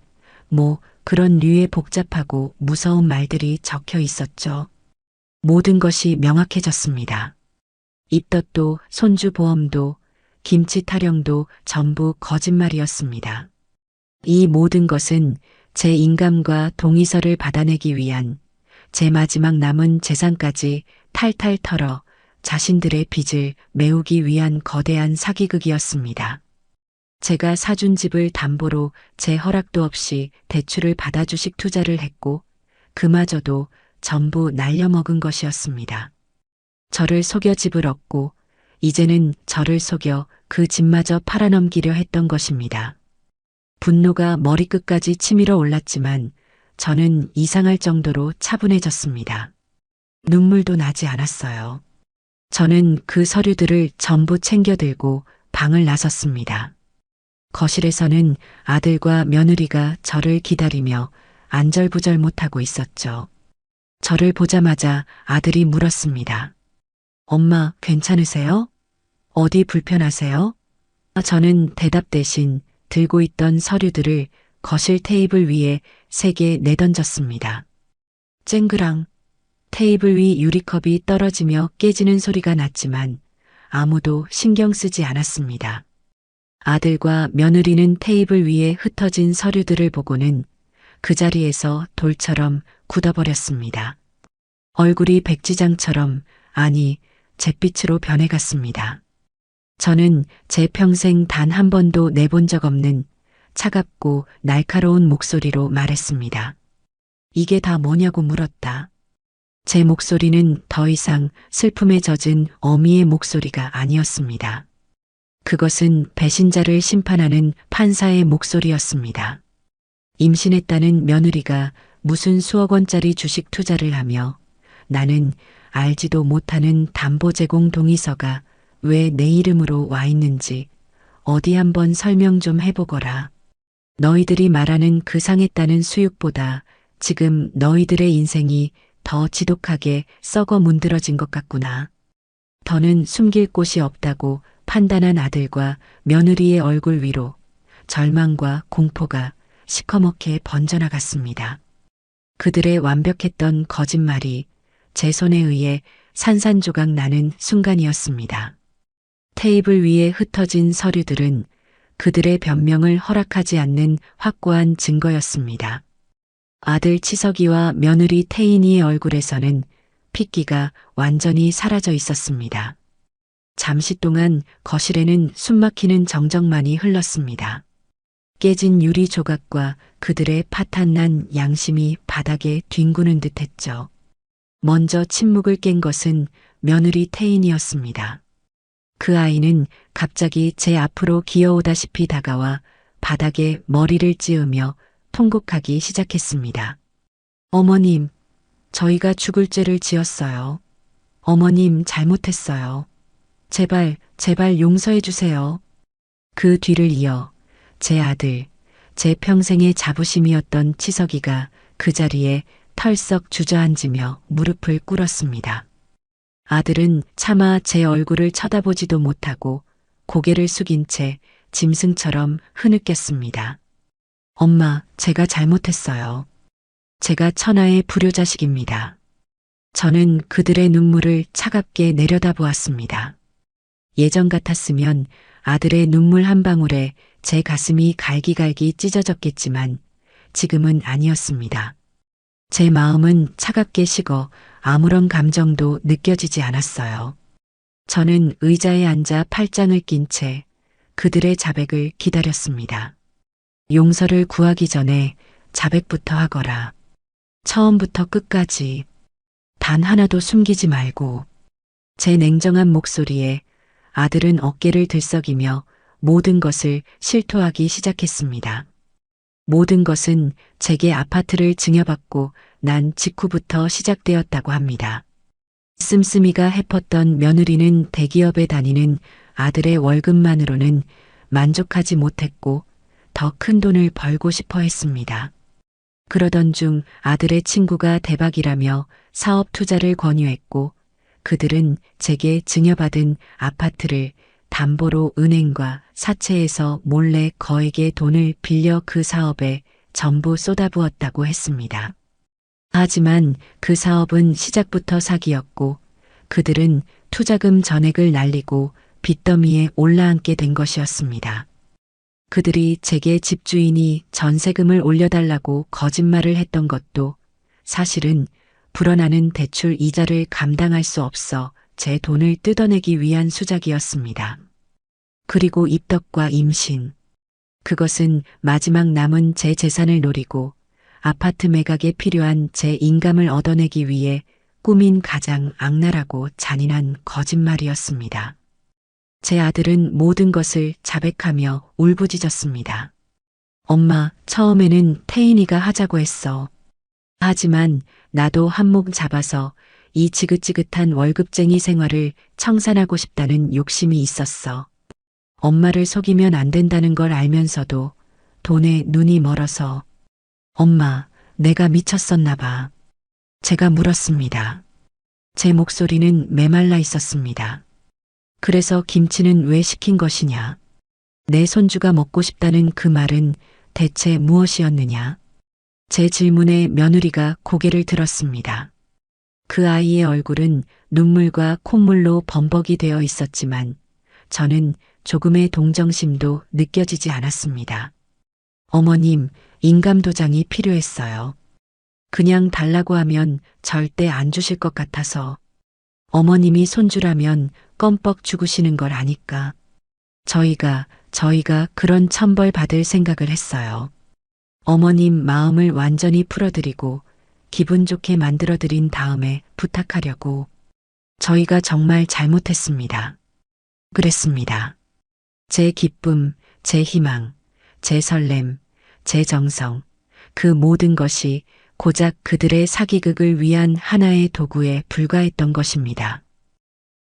그런 류의 복잡하고 무서운 말들이 적혀 있었죠. 모든 것이 명확해졌습니다. 입덧도 손주 보험도 김치 타령도 전부 거짓말이었습니다. 이 모든 것은 제 인감과 동의서를 받아내기 위한 제 마지막 남은 재산까지 탈탈 털어 자신들의 빚을 메우기 위한 거대한 사기극이었습니다. 제가 사준 집을 담보로 제 허락도 없이 대출을 받아 주식 투자를 했고 그마저도 전부 날려먹은 것이었습니다. 저를 속여 집을 얻고 이제는 저를 속여 그 집마저 팔아넘기려 했던 것입니다. 분노가 머리끝까지 치밀어 올랐지만 저는 이상할 정도로 차분해졌습니다. 눈물도 나지 않았어요. 저는 그 서류들을 전부 챙겨 들고 방을 나섰습니다. 거실에서는 아들과 며느리가 저를 기다리며 안절부절 못하고 있었죠. 저를 보자마자 아들이 물었습니다. 엄마, 괜찮으세요? 어디 불편하세요? 저는 대답 대신 들고 있던 서류들을 거실 테이블 위에 3개 내던졌습니다. 쨍그랑. 테이블 위 유리컵이 떨어지며 깨지는 소리가 났지만 아무도 신경 쓰지 않았습니다. 아들과 며느리는 테이블 위에 흩어진 서류들을 보고는 그 자리에서 돌처럼 굳어버렸습니다. 얼굴이 백지장처럼, 아니, 잿빛으로 변해갔습니다. 저는 제 평생 단 한 번도 내본 적 없는 차갑고 날카로운 목소리로 말했습니다. 이게 다 뭐냐고 물었다. 제 목소리는 더 이상 슬픔에 젖은 어미의 목소리가 아니었습니다. 그것은 배신자를 심판하는 판사의 목소리였습니다. 임신했다는 며느리가 무슨 수억 원짜리 주식 투자를 하며 나는 알지도 못하는 담보 제공 동의서가 왜 내 이름으로 와 있는지 어디 한번 설명 좀 해보거라. 너희들이 말하는 그 상했다는 수육보다 지금 너희들의 인생이 더 지독하게 썩어 문드러진 것 같구나. 더는 숨길 곳이 없다고 판단한 아들과 며느리의 얼굴 위로 절망과 공포가 시커멓게 번져나갔습니다. 그들의 완벽했던 거짓말이 제 손에 의해 산산조각 나는 순간이었습니다. 테이블 위에 흩어진 서류들은 그들의 변명을 허락하지 않는 확고한 증거였습니다. 아들 치석이와 며느리 태인이의 얼굴에서는 핏기가 완전히 사라져 있었습니다. 잠시 동안 거실에는 숨막히는 정적만이 흘렀습니다. 깨진 유리 조각과 그들의 파탄난 양심이 바닥에 뒹구는 듯했죠. 먼저 침묵을 깬 것은 며느리 태인이었습니다. 그 아이는 갑자기 제 앞으로 기어오다시피 다가와 바닥에 머리를 찌으며 통곡하기 시작했습니다. 어머님, 저희가 죽을 죄를 지었어요. 어머님, 잘못했어요. 제발, 제발 용서해 주세요. 그 뒤를 이어 제 아들, 제 평생의 자부심이었던 치석이가 그 자리에 털썩 주저앉으며 무릎을 꿇었습니다. 아들은 차마 제 얼굴을 쳐다보지도 못하고 고개를 숙인 채 짐승처럼 흐느꼈습니다. 엄마, 제가 잘못했어요. 제가 천하의 불효자식입니다. 저는 그들의 눈물을 차갑게 내려다보았습니다. 예전 같았으면 아들의 눈물 한 방울에 제 가슴이 갈기갈기 찢어졌겠지만 지금은 아니었습니다. 제 마음은 차갑게 식어 아무런 감정도 느껴지지 않았어요. 저는 의자에 앉아 팔짱을 낀 채 그들의 자백을 기다렸습니다. 용서를 구하기 전에 자백부터 하거라. 처음부터 끝까지 단 하나도 숨기지 말고. 제 냉정한 목소리에 아들은 어깨를 들썩이며 모든 것을 실토하기 시작했습니다. 모든 것은 제게 아파트를 증여받고 난 직후부터 시작되었다고 합니다. 씀씀이가 해펐던 며느리는 대기업에 다니는 아들의 월급만으로는 만족하지 못했고 더 큰 돈을 벌고 싶어 했습니다. 그러던 중 아들의 친구가 대박이라며 사업 투자를 권유했고 그들은 제게 증여받은 아파트를 담보로 은행과 사채에서 몰래 거액의 돈을 빌려 그 사업에 전부 쏟아부었다고 했습니다. 하지만 그 사업은 시작부터 사기였고 그들은 투자금 전액을 날리고 빚더미에 올라앉게 된 것이었습니다. 그들이 제게 집주인이 전세금을 올려달라고 거짓말을 했던 것도 사실은 불어나는 대출 이자를 감당할 수 없어 제 돈을 뜯어내기 위한 수작이었습니다. 그리고 입덕과 임신. 그것은 마지막 남은 제 재산을 노리고 아파트 매각에 필요한 제 인감을 얻어내기 위해 꾸민 가장 악랄하고 잔인한 거짓말이었습니다. 제 아들은 모든 것을 자백하며 울부짖었습니다. 엄마, 처음에는 태인이가 하자고 했어. 하지만 나도 한몫 잡아서 이 지긋지긋한 월급쟁이 생활을 청산하고 싶다는 욕심이 있었어. 엄마를 속이면 안 된다는 걸 알면서도 돈에 눈이 멀어서. 엄마, 내가 미쳤었나 봐. 제가 물었습니다. 제 목소리는 메말라 있었습니다. 그래서 김치는 왜 시킨 것이냐? 내 손주가 먹고 싶다는 그 말은 대체 무엇이었느냐? 제 질문에 며느리가 고개를 들었습니다. 그 아이의 얼굴은 눈물과 콧물로 범벅이 되어 있었지만 저는 조금의 동정심도 느껴지지 않았습니다. 어머님, 인감도장이 필요했어요. 그냥 달라고 하면 절대 안 주실 것 같아서. 어머님이 손주라면 껌뻑 죽으시는 걸 아니까. 저희가 그런 천벌 받을 생각을 했어요. 어머님 마음을 완전히 풀어드리고 기분 좋게 만들어드린 다음에 부탁하려고. 저희가 정말 잘못했습니다. 그랬습니다. 제 기쁨, 제 희망, 제 설렘, 제 정성, 그 모든 것이 고작 그들의 사기극을 위한 하나의 도구에 불과했던 것입니다.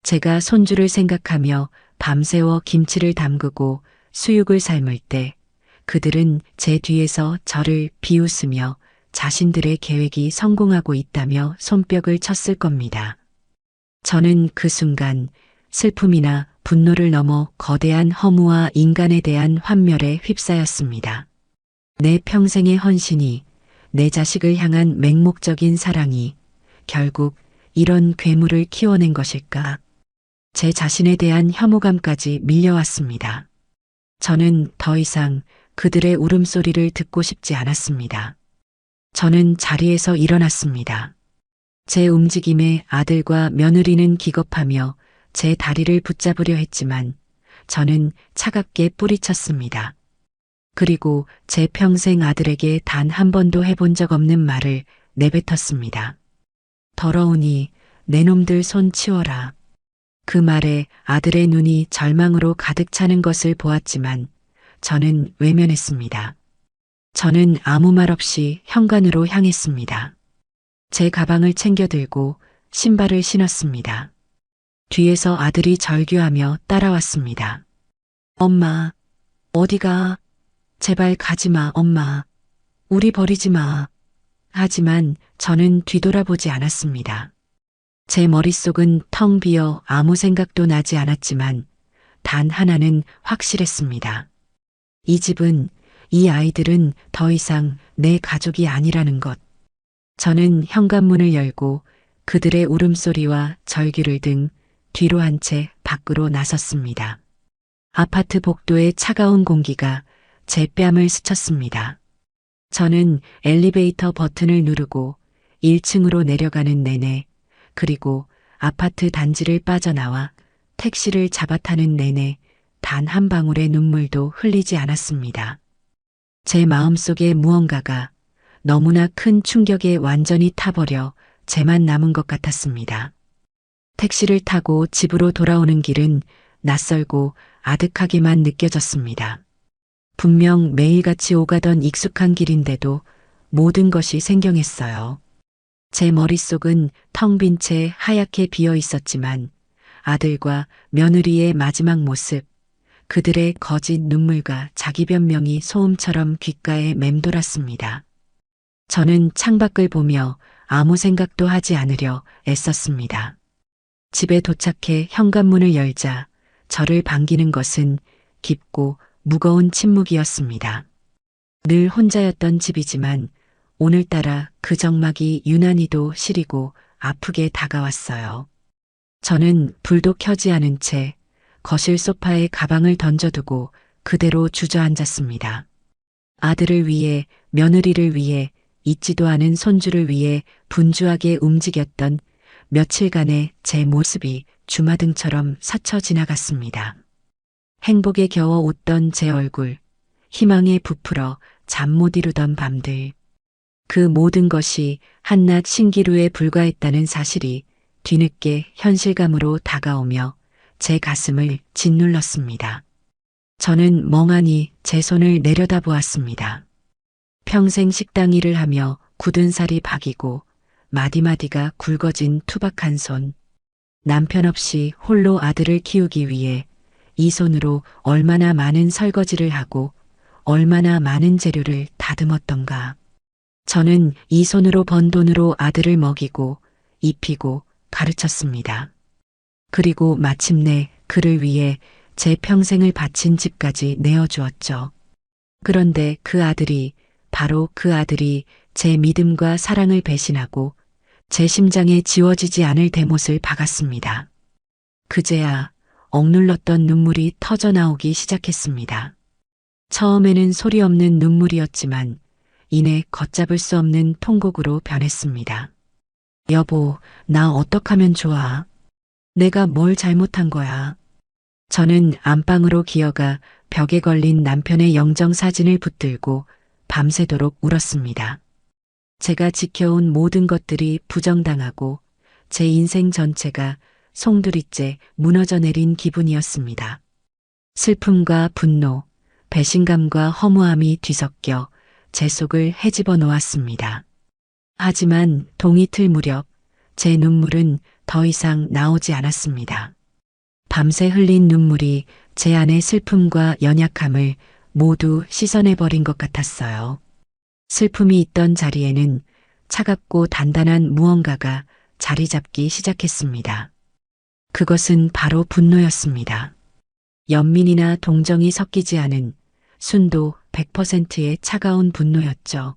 제가 손주를 생각하며 밤새워 김치를 담그고 수육을 삶을 때 그들은 제 뒤에서 저를 비웃으며 자신들의 계획이 성공하고 있다며 손뼉을 쳤을 겁니다. 저는 그 순간 슬픔이나 분노를 넘어 거대한 허무와 인간에 대한 환멸에 휩싸였습니다. 내 평생의 헌신이, 내 자식을 향한 맹목적인 사랑이 결국 이런 괴물을 키워낸 것일까? 제 자신에 대한 혐오감까지 밀려왔습니다. 저는 더 이상 그들의 울음소리를 듣고 싶지 않았습니다. 저는 자리에서 일어났습니다. 제 움직임에 아들과 며느리는 기겁하며 제 다리를 붙잡으려 했지만 저는 차갑게 뿌리쳤습니다. 그리고 제 평생 아들에게 단 한 번도 해본 적 없는 말을 내뱉었습니다. 더러우니 내 놈들 손 치워라. 그 말에 아들의 눈이 절망으로 가득 차는 것을 보았지만 저는 외면했습니다. 저는 아무 말 없이 현관으로 향했습니다. 제 가방을 챙겨 들고 신발을 신었습니다. 뒤에서 아들이 절규하며 따라왔습니다. 엄마, 어디가? 제발 가지 마, 엄마. 우리 버리지 마. 하지만 저는 뒤돌아보지 않았습니다. 제 머릿속은 텅 비어 아무 생각도 나지 않았지만 단 하나는 확실했습니다. 이 집은, 이 아이들은 더 이상 내 가족이 아니라는 것. 저는 현관문을 열고 그들의 울음소리와 절규를 등 뒤로 한 채 밖으로 나섰습니다. 아파트 복도의 차가운 공기가 제 뺨을 스쳤습니다. 저는 엘리베이터 버튼을 누르고 1층으로 내려가는 내내, 그리고 아파트 단지를 빠져나와 택시를 잡아타는 내내 단 한 방울의 눈물도 흘리지 않았습니다. 제 마음속에 무언가가 너무나 큰 충격에 완전히 타버려 제만 남은 것 같았습니다. 택시를 타고 집으로 돌아오는 길은 낯설고 아득하게만 느껴졌습니다. 분명 매일같이 오가던 익숙한 길인데도 모든 것이 생경했어요. 제 머릿속은 텅 빈 채 하얗게 비어 있었지만 아들과 며느리의 마지막 모습, 그들의 거짓 눈물과 자기 변명이 소음처럼 귓가에 맴돌았습니다. 저는 창밖을 보며 아무 생각도 하지 않으려 애썼습니다. 집에 도착해 현관문을 열자 저를 반기는 것은 깊고 무거운 침묵이었습니다. 늘 혼자였던 집이지만 오늘따라 그 적막이 유난히도 시리고 아프게 다가왔어요. 저는 불도 켜지 않은 채 거실 소파에 가방을 던져두고 그대로 주저앉았습니다. 아들을 위해, 며느리를 위해, 잊지도 않은 손주를 위해 분주하게 움직였던 며칠간의 제 모습이 주마등처럼 스쳐 지나갔습니다. 행복에 겨워 웃던 제 얼굴, 희망에 부풀어 잠 못 이루던 밤들. 그 모든 것이 한낱 신기루에 불과했다는 사실이 뒤늦게 현실감으로 다가오며 제 가슴을 짓눌렀습니다. 저는 멍하니 제 손을 내려다보았습니다. 평생 식당 일을 하며 굳은 살이 박이고 마디마디가 굵어진 투박한 손. 남편 없이 홀로 아들을 키우기 위해 이 손으로 얼마나 많은 설거지를 하고 얼마나 많은 재료를 다듬었던가. 저는 이 손으로 번 돈으로 아들을 먹이고 입히고 가르쳤습니다. 그리고 마침내 그를 위해 제 평생을 바친 집까지 내어주었죠. 그런데 바로 그 아들이 제 믿음과 사랑을 배신하고 제 심장에 지워지지 않을 대못을 박았습니다. 그제야 억눌렀던 눈물이 터져나오기 시작했습니다. 처음에는 소리 없는 눈물이었지만 이내 걷잡을 수 없는 통곡으로 변했습니다. 여보, 나 어떡하면 좋아? 내가 뭘 잘못한 거야? 저는 안방으로 기어가 벽에 걸린 남편의 영정사진을 붙들고 밤새도록 울었습니다. 제가 지켜온 모든 것들이 부정당하고 제 인생 전체가 송두리째 무너져 내린 기분이었습니다. 슬픔과 분노, 배신감과 허무함이 뒤섞여 제 속을 헤집어 놓았습니다. 하지만 동이틀 무렵 제 눈물은 더 이상 나오지 않았습니다. 밤새 흘린 눈물이 제 안의 슬픔과 연약함을 모두 씻어내버린 것 같았어요. 슬픔이 있던 자리에는 차갑고 단단한 무언가가 자리 잡기 시작했습니다. 그것은 바로 분노였습니다. 연민이나 동정이 섞이지 않은 순도 100%의 차가운 분노였죠.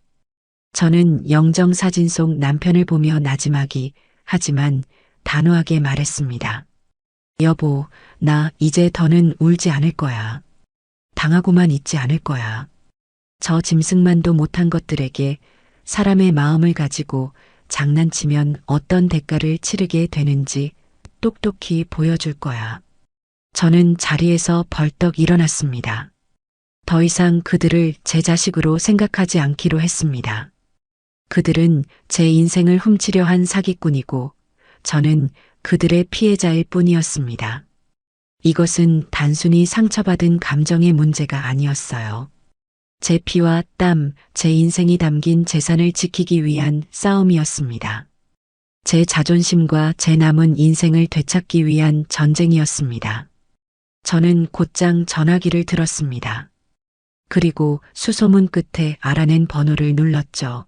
저는 영정사진 속 남편을 보며 나지막이 하지만 단호하게 말했습니다. 여보, 나 이제 더는 울지 않을 거야. 당하고만 있지 않을 거야. 저 짐승만도 못한 것들에게 사람의 마음을 가지고 장난치면 어떤 대가를 치르게 되는지 똑똑히 보여줄 거야. 저는 자리에서 벌떡 일어났습니다. 더 이상 그들을 제 자식으로 생각하지 않기로 했습니다. 그들은 제 인생을 훔치려 한 사기꾼이고 저는 그들의 피해자일 뿐이었습니다. 이것은 단순히 상처받은 감정의 문제가 아니었어요. 제 피와 땀, 제 인생이 담긴 재산을 지키기 위한 싸움이었습니다. 제 자존심과 제 남은 인생을 되찾기 위한 전쟁이었습니다. 저는 곧장 전화기를 들었습니다. 그리고 수소문 끝에 알아낸 번호를 눌렀죠.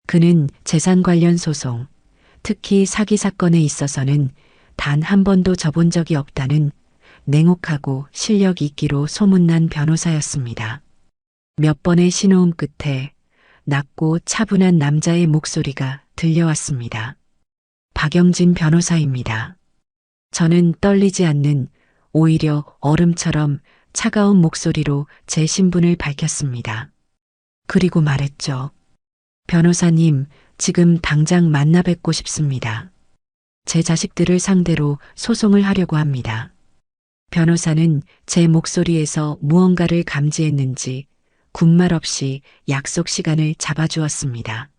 그는 재산 관련 소송, 특히 사기 사건에 있어서는 단 한 번도 져본 적이 없다는 냉혹하고 실력 있기로 소문난 변호사였습니다. 몇 번의 신호음 끝에 낮고 차분한 남자의 목소리가 들려왔습니다. 박영진 변호사입니다. 저는 떨리지 않는, 오히려 얼음처럼 차가운 목소리로 제 신분을 밝혔습니다. 그리고 말했죠. 변호사님, 지금 당장 만나 뵙고 싶습니다. 제 자식들을 상대로 소송을 하려고 합니다. 변호사는 제 목소리에서 무언가를 감지했는지 군말 없이 약속 시간을 잡아주었습니다.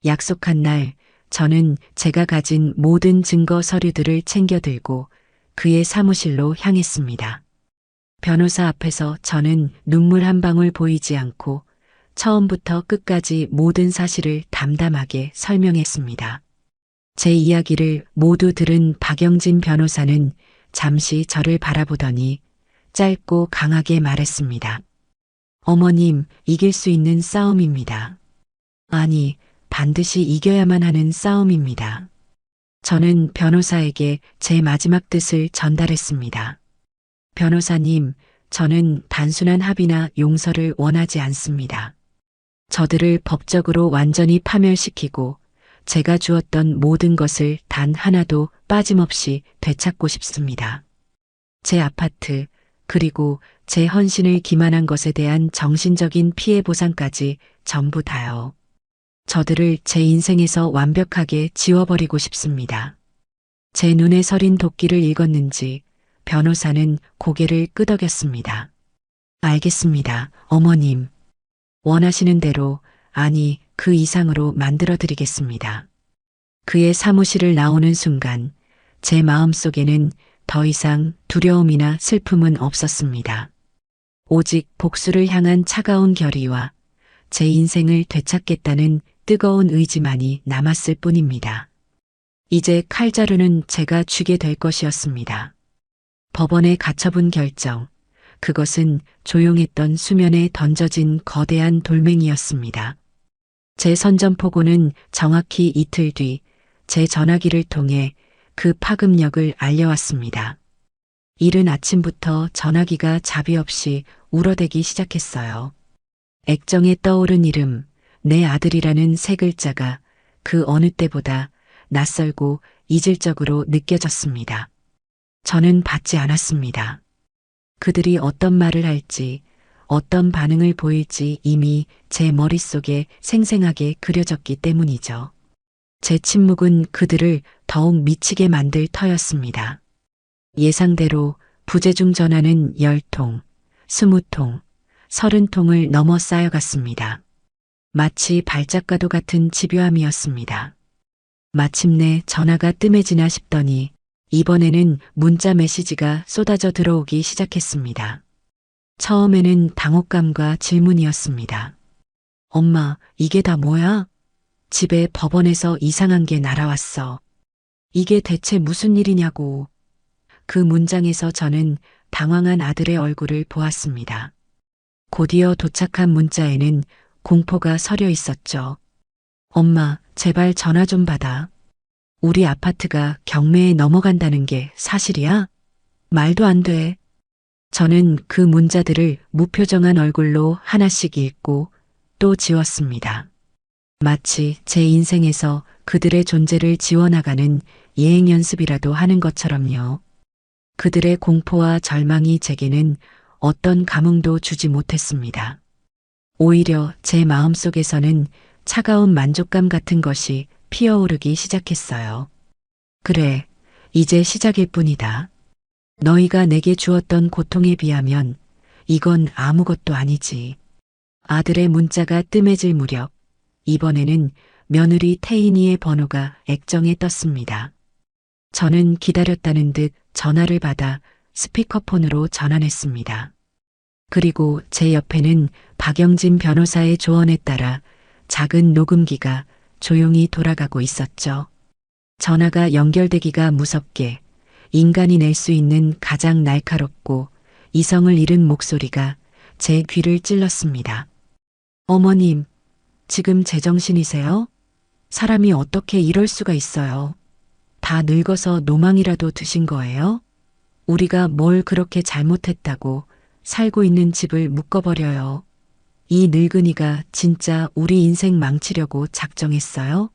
약속한 날, 저는 제가 가진 모든 증거 서류들을 챙겨 들고 그의 사무실로 향했습니다. 변호사 앞에서 저는 눈물 한 방울 보이지 않고 처음부터 끝까지 모든 사실을 담담하게 설명했습니다. 제 이야기를 모두 들은 박영진 변호사는 잠시 저를 바라보더니 짧고 강하게 말했습니다. 어머님, 이길 수 있는 싸움입니다. 아니, 반드시 이겨야만 하는 싸움입니다. 저는 변호사에게 제 마지막 뜻을 전달했습니다. 변호사님, 저는 단순한 합의나 용서를 원하지 않습니다. 저들을 법적으로 완전히 파멸시키고 제가 주었던 모든 것을 단 하나도 빠짐없이 되찾고 싶습니다. 제 아파트, 그리고 제 헌신을 기만한 것에 대한 정신적인 피해 보상까지 전부 다요. 저들을 제 인생에서 완벽하게 지워버리고 싶습니다. 제 눈에 서린 도끼를 읽었는지 변호사는 고개를 끄덕였습니다. 알겠습니다, 어머님. 원하시는 대로, 아니, 그 이상으로 만들어드리겠습니다. 그의 사무실을 나오는 순간 제 마음속에는 더 이상 두려움이나 슬픔은 없었습니다. 오직 복수를 향한 차가운 결의와 제 인생을 되찾겠다는 뜨거운 의지만이 남았을 뿐입니다. 이제 칼자루는 제가 쥐게 될 것이었습니다. 법원에 가처분 결정, 그것은 조용했던 수면에 던져진 거대한 돌멩이였습니다. 제 선전포고는 정확히 이틀 뒤 제 전화기를 통해 그 파급력을 알려왔습니다. 이른 아침부터 전화기가 자비 없이 울어대기 시작했어요. 액정에 떠오른 이름, 내 아들이라는 세 글자가 그 어느 때보다 낯설고 이질적으로 느껴졌습니다. 저는 받지 않았습니다. 그들이 어떤 말을 할지, 어떤 반응을 보일지 이미 제 머릿속에 생생하게 그려졌기 때문이죠. 제 침묵은 그들을 더욱 미치게 만들 터였습니다. 예상대로 부재중 전화는 10통, 20통, 30통을 넘어 쌓여갔습니다. 마치 발작과도 같은 집요함이었습니다. 마침내 전화가 뜸해지나 싶더니 이번에는 문자 메시지가 쏟아져 들어오기 시작했습니다. 처음에는 당혹감과 질문이었습니다. 엄마, 이게 다 뭐야? 집에 법원에서 이상한 게 날아왔어. 이게 대체 무슨 일이냐고. 그 문장에서 저는 당황한 아들의 얼굴을 보았습니다. 곧이어 도착한 문자에는 공포가 서려 있었죠. 엄마, 제발 전화 좀 받아. 우리 아파트가 경매에 넘어간다는 게 사실이야? 말도 안 돼. 저는 그 문자들을 무표정한 얼굴로 하나씩 읽고 또 지웠습니다. 마치 제 인생에서 그들의 존재를 지워나가는 예행 연습이라도 하는 것처럼요. 그들의 공포와 절망이 제게는 어떤 감흥도 주지 못했습니다. 오히려 제 마음속에서는 차가운 만족감 같은 것이 피어오르기 시작했어요. 그래, 이제 시작일 뿐이다. 너희가 내게 주었던 고통에 비하면 이건 아무것도 아니지. 아들의 문자가 뜸해질 무렵 이번에는 며느리 태인이의 번호가 액정에 떴습니다. 저는 기다렸다는 듯 전화를 받아 스피커폰으로 전환했습니다. 그리고 제 옆에는 박영진 변호사의 조언에 따라 작은 녹음기가 조용히 돌아가고 있었죠. 전화가 연결되기가 무섭게 인간이 낼 수 있는 가장 날카롭고 이성을 잃은 목소리가 제 귀를 찔렀습니다. 어머님, 지금 제정신이세요? 사람이 어떻게 이럴 수가 있어요? 다 늙어서 노망이라도 드신 거예요? 우리가 뭘 그렇게 잘못했다고 살고 있는 집을 묶어버려요. 이 늙은이가 진짜 우리 인생 망치려고 작정했어요?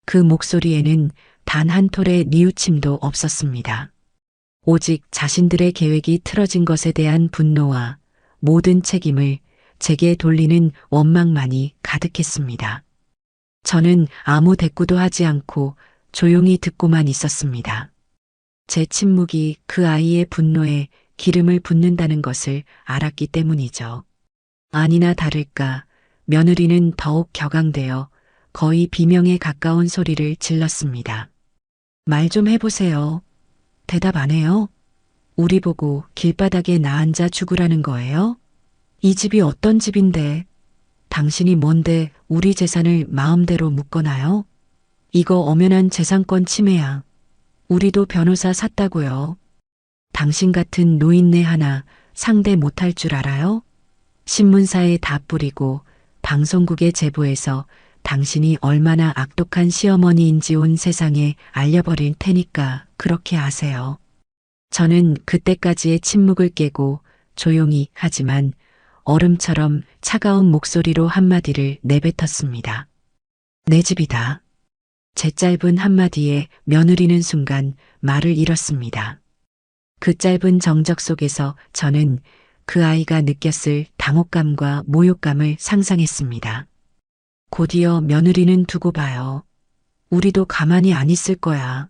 그 목소리에는 단 한 톨의 뉘우침도 없었습니다. 오직 자신들의 계획이 틀어진 것에 대한 분노와 모든 책임을 제게 돌리는 원망만이 가득했습니다. 저는 아무 대꾸도 하지 않고 조용히 듣고만 있었습니다. 제 침묵이 그 아이의 분노에 기름을 붓는다는 것을 알았기 때문이죠. 아니나 다를까 며느리는 더욱 격앙되어 거의 비명에 가까운 소리를 질렀습니다. 말 좀 해보세요. 대답 안 해요? 우리 보고 길바닥에 나앉아 죽으라는 거예요? 이 집이 어떤 집인데 당신이 뭔데 우리 재산을 마음대로 묶어놔요? 이거 엄연한 재산권 침해야. 우리도 변호사 샀다고요. 당신 같은 노인네 하나 상대 못할 줄 알아요? 신문사에 다 뿌리고 방송국에 제보해서 당신이 얼마나 악독한 시어머니인지 온 세상에 알려버릴 테니까 그렇게 아세요. 저는 그때까지의 침묵을 깨고 조용히 하지만 얼음처럼 차가운 목소리로 한마디를 내뱉었습니다. 내 집이다. 제 짧은 한마디에 며느리는 순간 말을 잃었습니다. 그 짧은 정적 속에서 저는 그 아이가 느꼈을 당혹감과 모욕감을 상상했습니다. 곧이어 며느리는 두고 봐요. 우리도 가만히 안 있을 거야.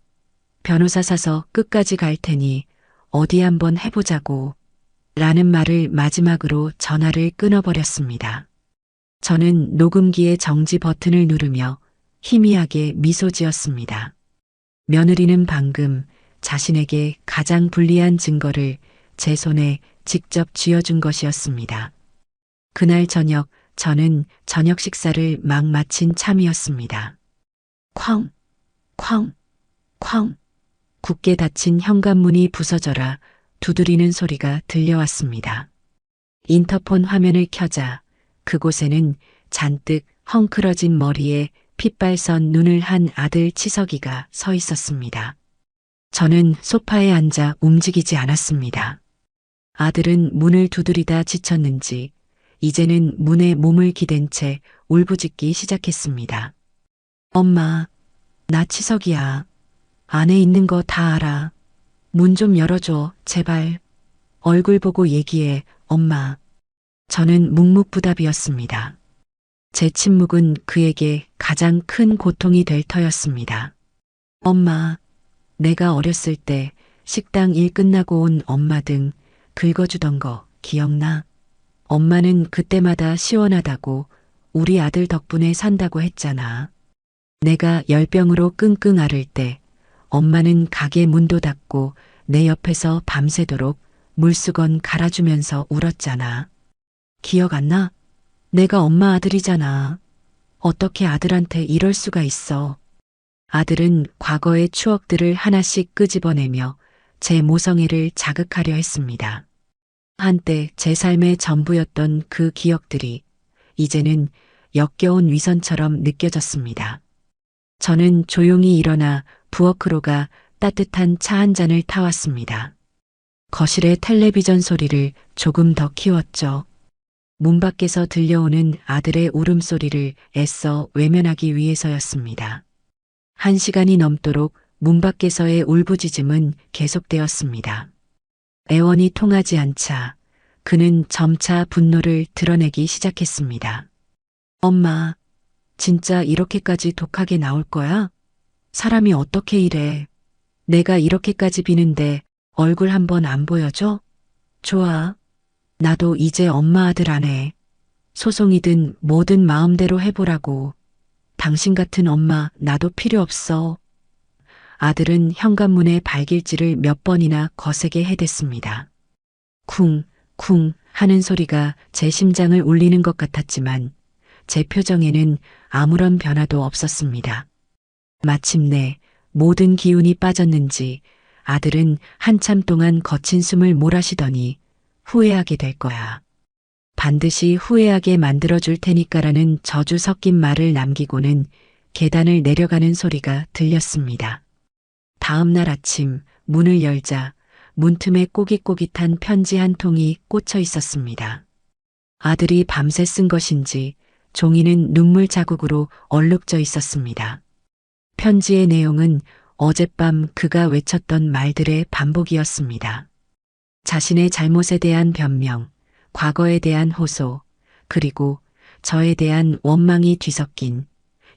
변호사 사서 끝까지 갈 테니 어디 한번 해보자고. 라는 말을 마지막으로 전화를 끊어버렸습니다. 저는 녹음기의 정지 버튼을 누르며 희미하게 미소 지었습니다. 며느리는 방금 자신에게 가장 불리한 증거를 제 손에 직접 쥐어준 것이었습니다. 그날 저녁 저는 저녁 식사를 막 마친 참이었습니다. 쾅, 쾅, 쾅. 굳게 닫힌 현관문이 부서져라 두드리는 소리가 들려왔습니다. 인터폰 화면을 켜자 그곳에는 잔뜩 헝클어진 머리에 핏발선 눈을 한 아들 치석이가 서 있었습니다. 저는 소파에 앉아 움직이지 않았습니다. 아들은 문을 두드리다 지쳤는지 이제는 문에 몸을 기댄 채 울부짖기 시작했습니다. 엄마, 나 치석이야. 안에 있는 거 다 알아. 문 좀 열어줘, 제발. 얼굴 보고 얘기해, 엄마. 저는 묵묵부답이었습니다. 제 침묵은 그에게 가장 큰 고통이 될 터였습니다. 엄마, 내가 어렸을 때 식당 일 끝나고 온 엄마 등 긁어주던 거 기억나? 엄마는 그때마다 시원하다고 우리 아들 덕분에 산다고 했잖아. 내가 열병으로 끙끙 앓을 때 엄마는 가게 문도 닫고 내 옆에서 밤새도록 물수건 갈아주면서 울었잖아. 기억 안 나? 내가 엄마 아들이잖아. 어떻게 아들한테 이럴 수가 있어. 아들은 과거의 추억들을 하나씩 끄집어내며 제 모성애를 자극하려 했습니다. 한때 제 삶의 전부였던 그 기억들이 이제는 역겨운 위선처럼 느껴졌습니다. 저는 조용히 일어나 부엌으로 가 따뜻한 차 한 잔을 타왔습니다. 거실의 텔레비전 소리를 조금 더 키웠죠. 문 밖에서 들려오는 아들의 울음소리를 애써 외면하기 위해서였습니다. 1시간이 넘도록 문 밖에서의 울부짖음은 계속되었습니다. 애원이 통하지 않자 그는 점차 분노를 드러내기 시작했습니다. 엄마, 진짜 이렇게까지 독하게 나올 거야? 사람이 어떻게 이래? 내가 이렇게까지 비는데 얼굴 한번 안 보여줘? 좋아. 나도 이제 엄마 아들 안 해. 소송이든 뭐든 마음대로 해보라고. 당신 같은 엄마 나도 필요 없어. 아들은 현관문에 발길질을 몇 번이나 거세게 해댔습니다. 쿵, 쿵 하는 소리가 제 심장을 울리는 것 같았지만 제 표정에는 아무런 변화도 없었습니다. 마침내 모든 기운이 빠졌는지 아들은 한참 동안 거친 숨을 몰아쉬더니 후회하게 될 거야. 반드시 후회하게 만들어줄 테니까라는 저주 섞인 말을 남기고는 계단을 내려가는 소리가 들렸습니다. 다음 날 아침 문을 열자 문틈에 꼬깃꼬깃한 편지 한 통이 꽂혀 있었습니다. 아들이 밤새 쓴 것인지 종이는 눈물 자국으로 얼룩져 있었습니다. 편지의 내용은 어젯밤 그가 외쳤던 말들의 반복이었습니다. 자신의 잘못에 대한 변명, 과거에 대한 호소, 그리고 저에 대한 원망이 뒤섞인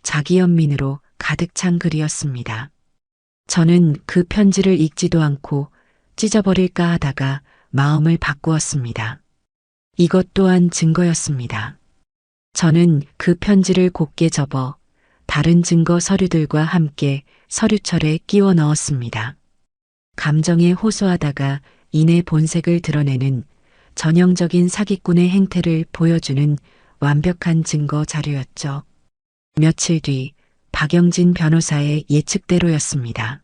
자기연민으로 가득 찬 글이었습니다. 저는 그 편지를 읽지도 않고 찢어버릴까 하다가 마음을 바꾸었습니다. 이것 또한 증거였습니다. 저는 그 편지를 곱게 접어 다른 증거 서류들과 함께 서류철에 끼워 넣었습니다. 감정에 호소하다가 인의 본색을 드러내는 전형적인 사기꾼의 행태를 보여주는 완벽한 증거 자료였죠. 며칠 뒤 박영진 변호사의 예측대로였습니다.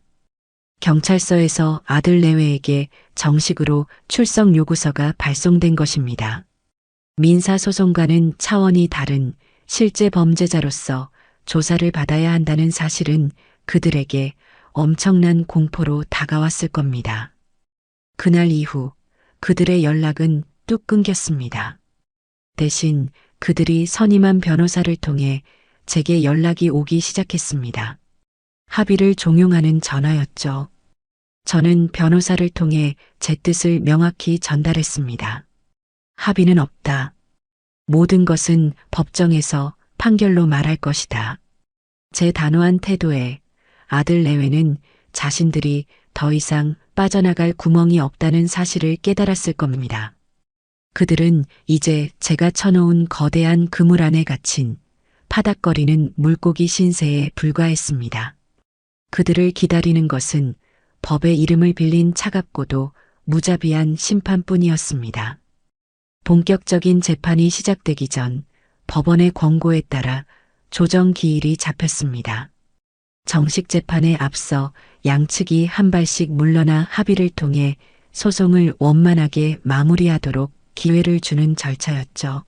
경찰서에서 아들 내외에게 정식으로 출석 요구서가 발송된 것입니다. 민사소송과는 차원이 다른 실제 범죄자로서 조사를 받아야 한다는 사실은 그들에게 엄청난 공포로 다가왔을 겁니다. 그날 이후 그들의 연락은 뚝 끊겼습니다. 대신 그들이 선임한 변호사를 통해 제게 연락이 오기 시작했습니다. 합의를 종용하는 전화였죠. 저는 변호사를 통해 제 뜻을 명확히 전달했습니다. 합의는 없다. 모든 것은 법정에서 판결로 말할 것이다. 제 단호한 태도에 아들 내외는 자신들이 더 이상 빠져나갈 구멍이 없다는 사실을 깨달았을 겁니다. 그들은 이제 제가 쳐놓은 거대한 그물 안에 갇힌 파닥거리는 물고기 신세에 불과했습니다. 그들을 기다리는 것은 법의 이름을 빌린 차갑고도 무자비한 심판뿐이었습니다. 본격적인 재판이 시작되기 전 법원의 권고에 따라 조정 기일이 잡혔습니다. 정식 재판에 앞서 양측이 한 발씩 물러나 합의를 통해 소송을 원만하게 마무리하도록 기회를 주는 절차였죠.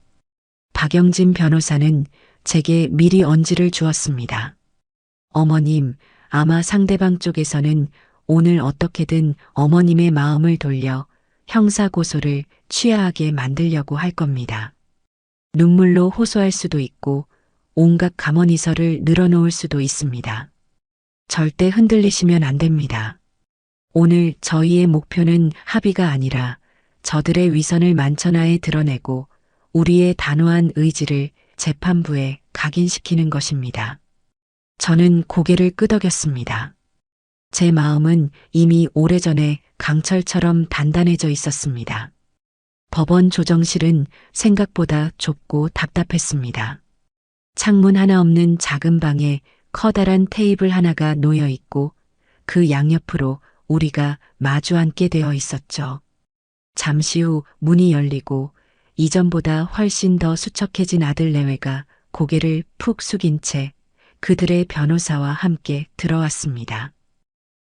박영진 변호사는 제게 미리 언지를 주었습니다. 어머님, 아마 상대방 쪽에서는 오늘 어떻게든 어머님의 마음을 돌려 형사고소를 취하하게 만들려고 할 겁니다. 눈물로 호소할 수도 있고 온갖 감언이설을 늘어놓을 수도 있습니다. 절대 흔들리시면 안 됩니다. 오늘 저희의 목표는 합의가 아니라 저들의 위선을 만천하에 드러내고 우리의 단호한 의지를 재판부에 각인시키는 것입니다. 저는 고개를 끄덕였습니다. 제 마음은 이미 오래전에 강철처럼 단단해져 있었습니다. 법원 조정실은 생각보다 좁고 답답했습니다. 창문 하나 없는 작은 방에 커다란 테이블 하나가 놓여 있고 그 양옆으로 우리가 마주 앉게 되어 있었죠. 잠시 후 문이 열리고 이전보다 훨씬 더 수척해진 아들 내외가 고개를 푹 숙인 채 그들의 변호사와 함께 들어왔습니다.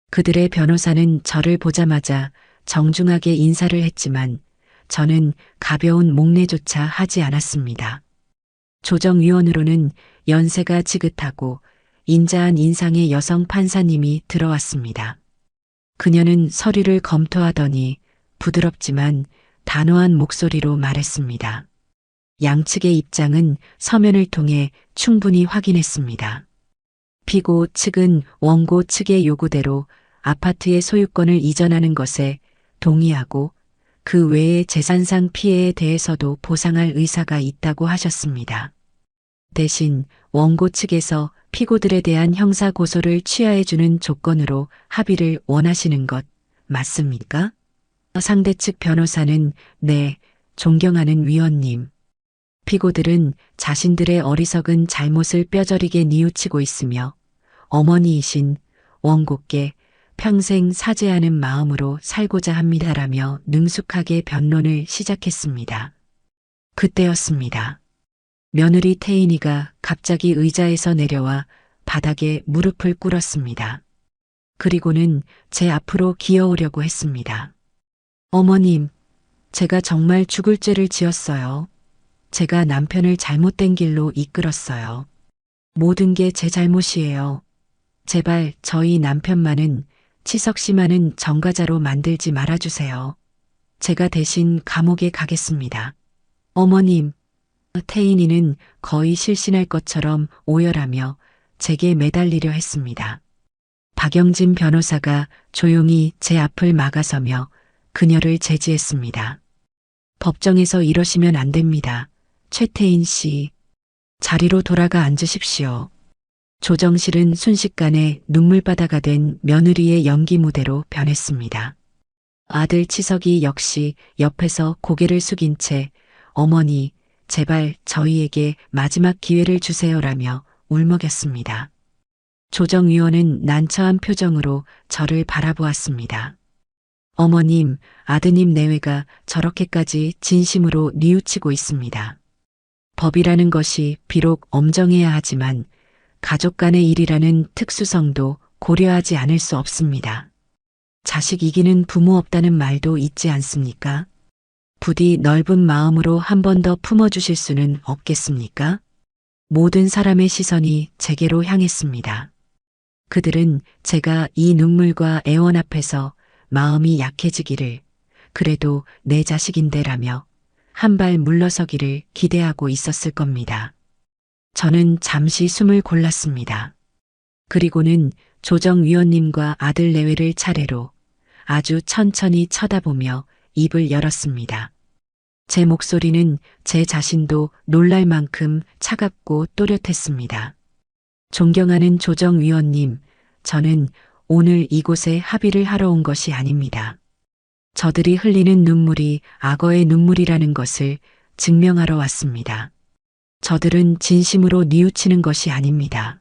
그들의 변호사는 저를 보자마자 정중하게 인사를 했지만 저는 가벼운 목례조차 하지 않았습니다. 조정위원으로는 연세가 지긋하고 인자한 인상의 여성 판사님이 들어왔습니다. 그녀는 서류를 검토하더니 부드럽지만 단호한 목소리로 말했습니다. 양측의 입장은 서면을 통해 충분히 확인했습니다. 피고 측은 원고 측의 요구대로 아파트의 소유권을 이전하는 것에 동의하고 그 외의 재산상 피해에 대해서도 보상할 의사가 있다고 하셨습니다. 대신 원고 측에서 피고들에 대한 형사 고소를 취하해주는 조건으로 합의를 원하시는 것 맞습니까? 상대 측 변호사는 네, 존경하는 위원님. 피고들은 자신들의 어리석은 잘못을 뼈저리게 뉘우치고 있으며 어머니이신 원고께 평생 사죄하는 마음으로 살고자 합니다라며 능숙하게 변론을 시작했습니다. 그때였습니다. 며느리 태인이가 갑자기 의자에서 내려와 바닥에 무릎을 꿇었습니다. 그리고는 제 앞으로 기어오려고 했습니다. 어머님, 제가 정말 죽을 죄를 지었어요. 제가 남편을 잘못된 길로 이끌었어요. 모든 게 제 잘못이에요. 제발 저희 남편만은 치석 씨만은 전과자로 만들지 말아주세요. 제가 대신 감옥에 가겠습니다. 어머님, 태인이는 거의 실신할 것처럼 오열하며 제게 매달리려 했습니다. 박영진 변호사가 조용히 제 앞을 막아서며 그녀를 제지했습니다. 법정에서 이러시면 안 됩니다. 최태인 씨, 자리로 돌아가 앉으십시오. 조정실은 순식간에 눈물바다가 된 며느리의 연기 무대로 변했습니다. 아들 치석이 역시 옆에서 고개를 숙인 채 어머니, 제발 저희에게 마지막 기회를 주세요라며 울먹였습니다. 조정위원은 난처한 표정으로 저를 바라보았습니다. 어머님, 아드님 내외가 저렇게까지 진심으로 뉘우치고 있습니다. 법이라는 것이 비록 엄정해야 하지만 가족 간의 일이라는 특수성도 고려하지 않을 수 없습니다. 자식 이기는 부모 없다는 말도 있지 않습니까? 부디 넓은 마음으로 한 번 더 품어주실 수는 없겠습니까? 모든 사람의 시선이 제게로 향했습니다. 그들은 제가 이 눈물과 애원 앞에서 마음이 약해지기를, 그래도 내 자식인데라며 한 발 물러서기를 기대하고 있었을 겁니다. 저는 잠시 숨을 골랐습니다. 그리고는 조정위원님과 아들 내외를 차례로 아주 천천히 쳐다보며 입을 열었습니다. 제 목소리는 제 자신도 놀랄 만큼 차갑고 또렷했습니다. 존경하는 조정위원님, 저는 오늘 이곳에 합의를 하러 온 것이 아닙니다. 저들이 흘리는 눈물이 악어의 눈물이라는 것을 증명하러 왔습니다. 저들은 진심으로 뉘우치는 것이 아닙니다.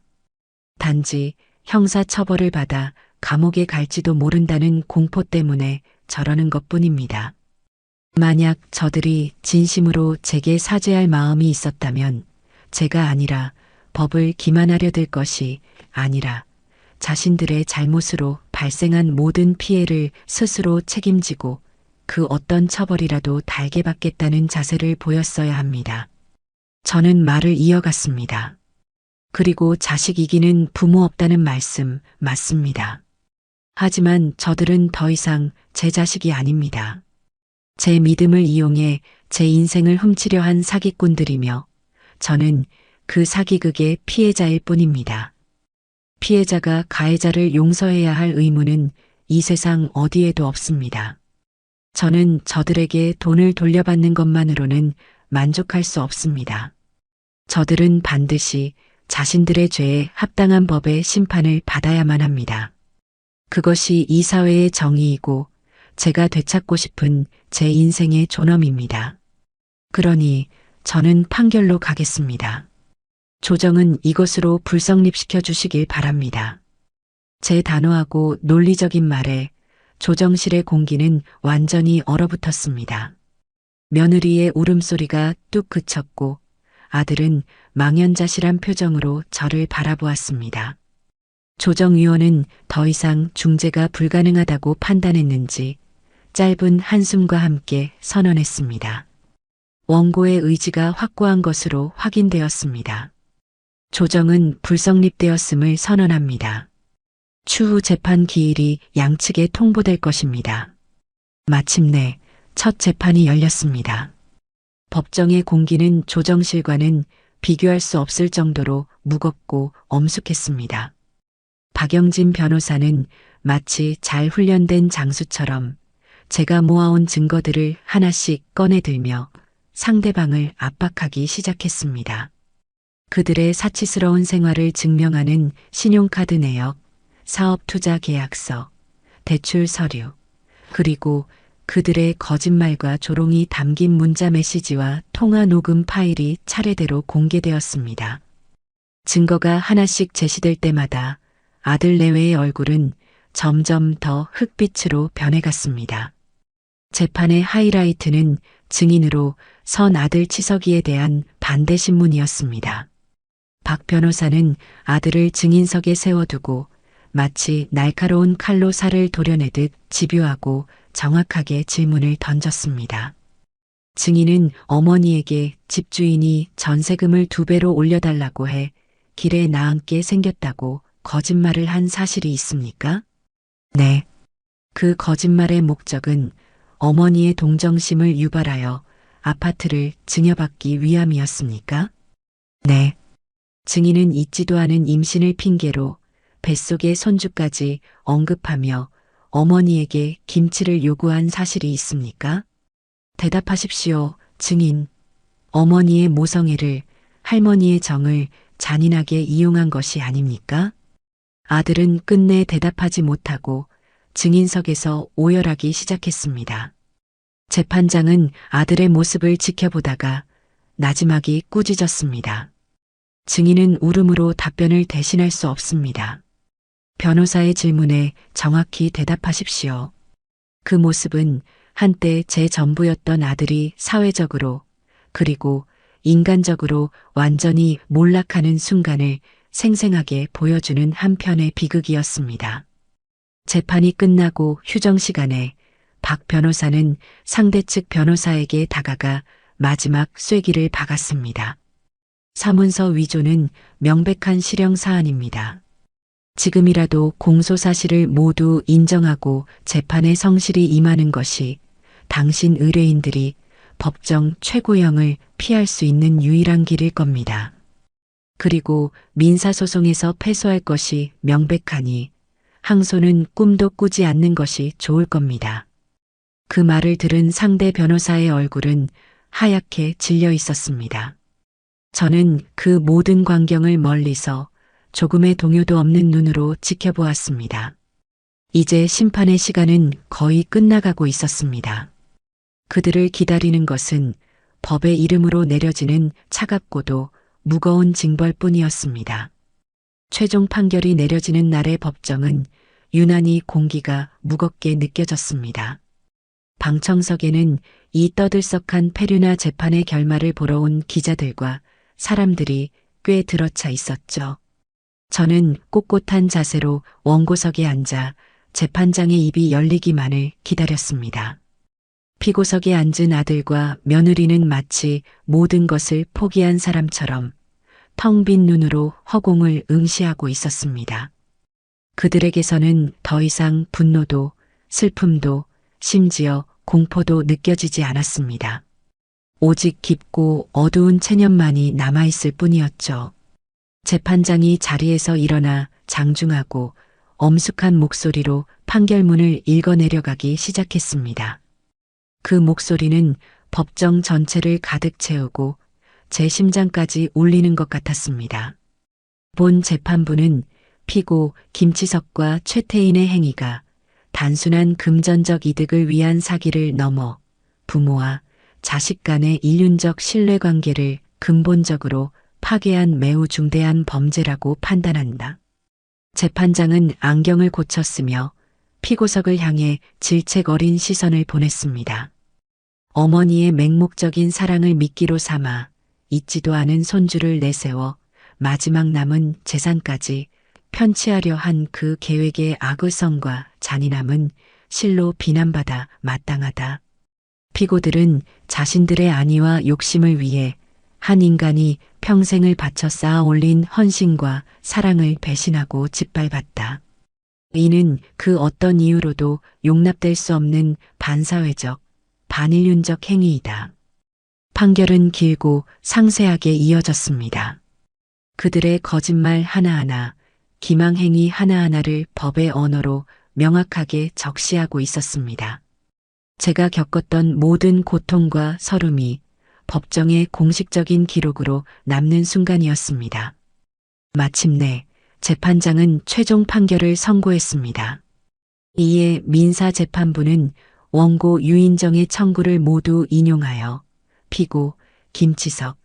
단지 형사 처벌을 받아 감옥에 갈지도 모른다는 공포 때문에 저러는 것뿐입니다. 만약 저들이 진심으로 제게 사죄할 마음이 있었다면 제가 아니라 법을 기만하려 들 것이 아니라 자신들의 잘못으로 발생한 모든 피해를 스스로 책임지고 그 어떤 처벌이라도 달게 받겠다는 자세를 보였어야 합니다. 저는 말을 이어갔습니다. 그리고 자식 이기는 부모 없다는 말씀 맞습니다. 하지만 저들은 더 이상 제 자식이 아닙니다. 제 믿음을 이용해 제 인생을 훔치려 한 사기꾼들이며 저는 그 사기극의 피해자일 뿐입니다. 피해자가 가해자를 용서해야 할 의무는 이 세상 어디에도 없습니다. 저는 저들에게 돈을 돌려받는 것만으로는 만족할 수 없습니다. 저들은 반드시 자신들의 죄에 합당한 법의 심판을 받아야만 합니다. 그것이 이 사회의 정의이고 제가 되찾고 싶은 제 인생의 존엄입니다. 그러니 저는 판결로 가겠습니다. 조정은 이것으로 불성립시켜 주시길 바랍니다. 제 단호하고 논리적인 말에 조정실의 공기는 완전히 얼어붙었습니다. 며느리의 울음소리가 뚝 그쳤고 아들은 망연자실한 표정으로 저를 바라보았습니다. 조정위원은 더 이상 중재가 불가능하다고 판단했는지 짧은 한숨과 함께 선언했습니다. 원고의 의지가 확고한 것으로 확인되었습니다. 조정은 불성립되었음을 선언합니다. 추후 재판 기일이 양측에 통보될 것입니다. 마침내 첫 재판이 열렸습니다. 법정의 공기는 조정실과는 비교할 수 없을 정도로 무겁고 엄숙했습니다. 박영진 변호사는 마치 잘 훈련된 장수처럼 제가 모아온 증거들을 하나씩 꺼내들며 상대방을 압박하기 시작했습니다. 그들의 사치스러운 생활을 증명하는 신용카드 내역, 사업투자계약서, 대출 서류, 그리고 그들의 거짓말과 조롱이 담긴 문자 메시지와 통화 녹음 파일이 차례대로 공개되었습니다. 증거가 하나씩 제시될 때마다 아들 내외의 얼굴은 점점 더 흑빛으로 변해갔습니다. 재판의 하이라이트는 증인으로 선 아들 치석이에 대한 반대 신문이었습니다. 박 변호사는 아들을 증인석에 세워두고 마치 날카로운 칼로 살을 도려내듯 집요하고 정확하게 질문을 던졌습니다. 증인은 어머니에게 집주인이 전세금을 2배로 올려달라고 해 길에 나앉게 생겼다고 거짓말을 한 사실이 있습니까? 네. 그 거짓말의 목적은 어머니의 동정심을 유발하여 아파트를 증여받기 위함이었습니까? 네. 증인은 잊지도 않은 임신을 핑계로 뱃속의 손주까지 언급하며 어머니에게 김치를 요구한 사실이 있습니까? 대답하십시오, 증인. 어머니의 모성애를, 할머니의 정을 잔인하게 이용한 것이 아닙니까? 아들은 끝내 대답하지 못하고 증인석에서 오열하기 시작했습니다. 재판장은 아들의 모습을 지켜보다가 나지막이 꾸짖었습니다. 증인은 울음으로 답변을 대신할 수 없습니다. 변호사의 질문에 정확히 대답하십시오. 그 모습은 한때 제 전부였던 아들이 사회적으로 그리고 인간적으로 완전히 몰락하는 순간을 생생하게 보여주는 한편의 비극이었습니다. 재판이 끝나고 휴정 시간에 박 변호사는 상대 측 변호사에게 다가가 마지막 쐐기를 박았습니다. 사문서 위조는 명백한 실형 사안입니다. 지금이라도 공소 사실을 모두 인정하고 재판에 성실히 임하는 것이 당신 의뢰인들이 법정 최고형을 피할 수 있는 유일한 길일 겁니다. 그리고 민사소송에서 패소할 것이 명백하니 항소는 꿈도 꾸지 않는 것이 좋을 겁니다. 그 말을 들은 상대 변호사의 얼굴은 하얗게 질려 있었습니다. 저는 그 모든 광경을 멀리서 조금의 동요도 없는 눈으로 지켜보았습니다. 이제 심판의 시간은 거의 끝나가고 있었습니다. 그들을 기다리는 것은 법의 이름으로 내려지는 차갑고도 무거운 징벌뿐이었습니다. 최종 판결이 내려지는 날의 법정은 유난히 공기가 무겁게 느껴졌습니다. 방청석에는 이 떠들썩한 페류나 재판의 결말을 보러 온 기자들과 사람들이 꽤 들어차 있었죠. 저는 꼿꼿한 자세로 원고석에 앉아 재판장의 입이 열리기만을 기다렸습니다. 피고석에 앉은 아들과 며느리는 마치 모든 것을 포기한 사람처럼 텅 빈 눈으로 허공을 응시하고 있었습니다. 그들에게서는 더 이상 분노도 슬픔도 심지어 공포도 느껴지지 않았습니다. 오직 깊고 어두운 체념만이 남아있을 뿐이었죠. 재판장이 자리에서 일어나 장중하고 엄숙한 목소리로 판결문을 읽어내려가기 시작했습니다. 그 목소리는 법정 전체를 가득 채우고 제 심장까지 울리는 것 같았습니다. 본 재판부는 피고 김치석과 최태인의 행위가 단순한 금전적 이득을 위한 사기를 넘어 부모와 자식 간의 인륜적 신뢰관계를 근본적으로 파괴한 매우 중대한 범죄라고 판단한다. 재판장은 안경을 고쳤으며 피고석을 향해 질책 어린 시선을 보냈습니다. 어머니의 맹목적인 사랑을 미끼로 삼아 잊지도 않은 손주를 내세워 마지막 남은 재산까지 편취하려 한 그 계획의 악의성과 잔인함은 실로 비난받아 마땅하다. 피고들은 자신들의 안위와 욕심을 위해 한 인간이 평생을 바쳐 쌓아 올린 헌신과 사랑을 배신하고 짓밟았다. 이는 그 어떤 이유로도 용납될 수 없는 반사회적, 반인륜적 행위이다. 판결은 길고 상세하게 이어졌습니다. 그들의 거짓말 하나하나, 기망행위 하나하나를 법의 언어로 명확하게 적시하고 있었습니다. 제가 겪었던 모든 고통과 서름이 법정의 공식적인 기록으로 남는 순간이었습니다. 마침내 재판장은 최종 판결을 선고했습니다. 이에 민사재판부는 원고 유인정의 청구를 모두 인용하여 피고 김치석,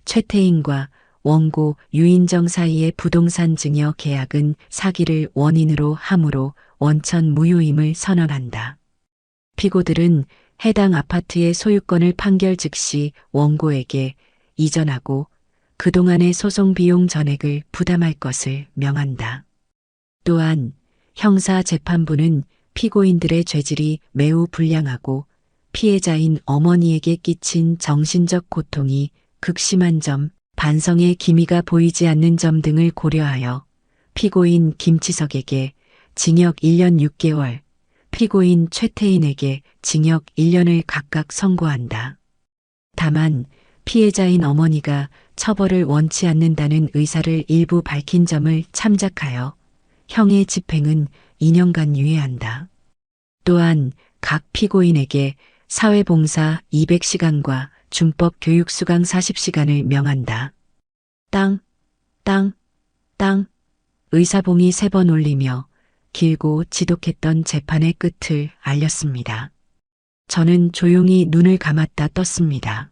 최태인과 원고 유인정 사이의 부동산 증여 계약은 사기를 원인으로 함으로 원천 무효임을 선언한다. 피고들은 해당 아파트의 소유권을 판결 즉시 원고에게 이전하고 그동안의 소송 비용 전액을 부담할 것을 명한다. 또한 형사재판부는 피고인들의 죄질이 매우 불량하고 피해자인 어머니에게 끼친 정신적 고통이 극심한 점, 반성의 기미가 보이지 않는 점 등을 고려하여 피고인 김치석에게 징역 1년 6개월, 피고인 최태인에게 징역 1년을 각각 선고한다. 다만 피해자인 어머니가 처벌을 원치 않는다는 의사를 일부 밝힌 점을 참작하여 형의 집행은 2년간 유예한다. 또한 각 피고인에게 사회봉사 200시간과 준법 교육 수강 40시간을 명한다. 땅, 땅, 땅. 의사봉이 3번 울리며 길고 지독했던 재판의 끝을 알렸습니다. 저는 조용히 눈을 감았다 떴습니다.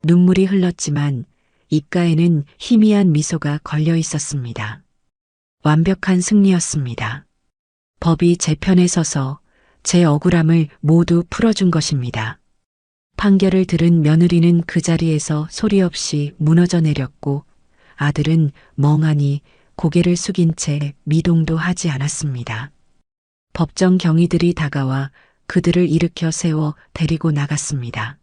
눈물이 흘렀지만 입가에는 희미한 미소가 걸려 있었습니다. 완벽한 승리였습니다. 법이 제 편에 서서 제 억울함을 모두 풀어준 것입니다. 판결을 들은 며느리는 그 자리에서 소리 없이 무너져 내렸고 아들은 멍하니 고개를 숙인 채 미동도 하지 않았습니다. 법정 경위들이 다가와 그들을 일으켜 세워 데리고 나갔습니다.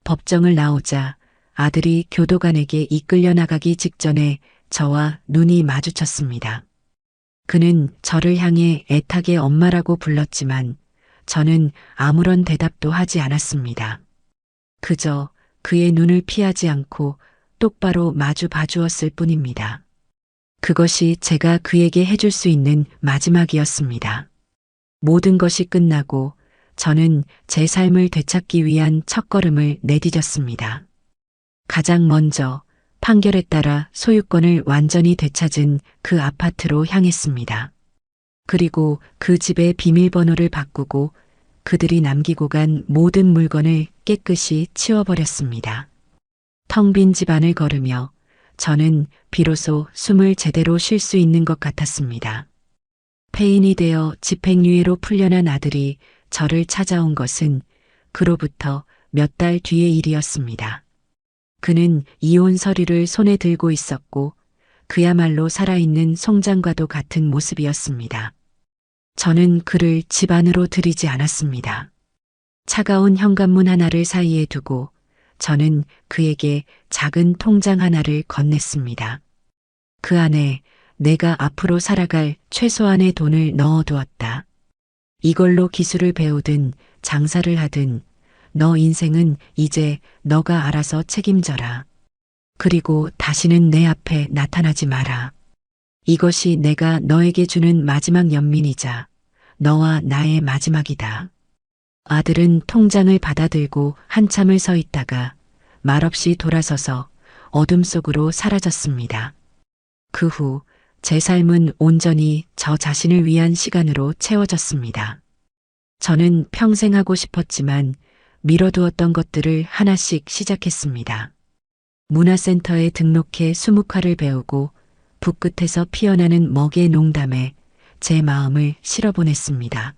법정을 나오자 아들이 교도관에게 이끌려 나가기 직전에 저와 눈이 마주쳤습니다. 그는 저를 향해 애타게 엄마라고 불렀지만 저는 아무런 대답도 하지 않았습니다. 그저 그의 눈을 피하지 않고 똑바로 마주 봐주었을 뿐입니다. 그것이 제가 그에게 해줄 수 있는 마지막이었습니다. 모든 것이 끝나고 저는 제 삶을 되찾기 위한 첫걸음을 내디뎠습니다. 가장 먼저 판결에 따라 소유권을 완전히 되찾은 그 아파트로 향했습니다. 그리고 그 집의 비밀번호를 바꾸고 그들이 남기고 간 모든 물건을 깨끗이 치워버렸습니다. 텅 빈 집안을 걸으며 저는 비로소 숨을 제대로 쉴 수 있는 것 같았습니다. 폐인이 되어 집행유예로 풀려난 아들이 저를 찾아온 것은 그로부터 몇 달 뒤의 일이었습니다. 그는 이혼 서류를 손에 들고 있었고 그야말로 살아있는 송장과도 같은 모습이었습니다. 저는 그를 집 안으로 들이지 않았습니다. 차가운 현관문 하나를 사이에 두고 저는 그에게 작은 통장 하나를 건넸습니다. 그 안에 내가 앞으로 살아갈 최소한의 돈을 넣어두었다. 이걸로 기술을 배우든 장사를 하든 너 인생은 이제 너가 알아서 책임져라. 그리고 다시는 내 앞에 나타나지 마라. 이것이 내가 너에게 주는 마지막 연민이자 너와 나의 마지막이다. 아들은 통장을 받아들고 한참을 서 있다가 말없이 돌아서서 어둠 속으로 사라졌습니다. 그 후 제 삶은 온전히 저 자신을 위한 시간으로 채워졌습니다. 저는 평생 하고 싶었지만 미뤄두었던 것들을 하나씩 시작했습니다. 문화센터에 등록해 수묵화를 배우고 붓끝에서 피어나는 먹의 농담에 제 마음을 실어보냈습니다.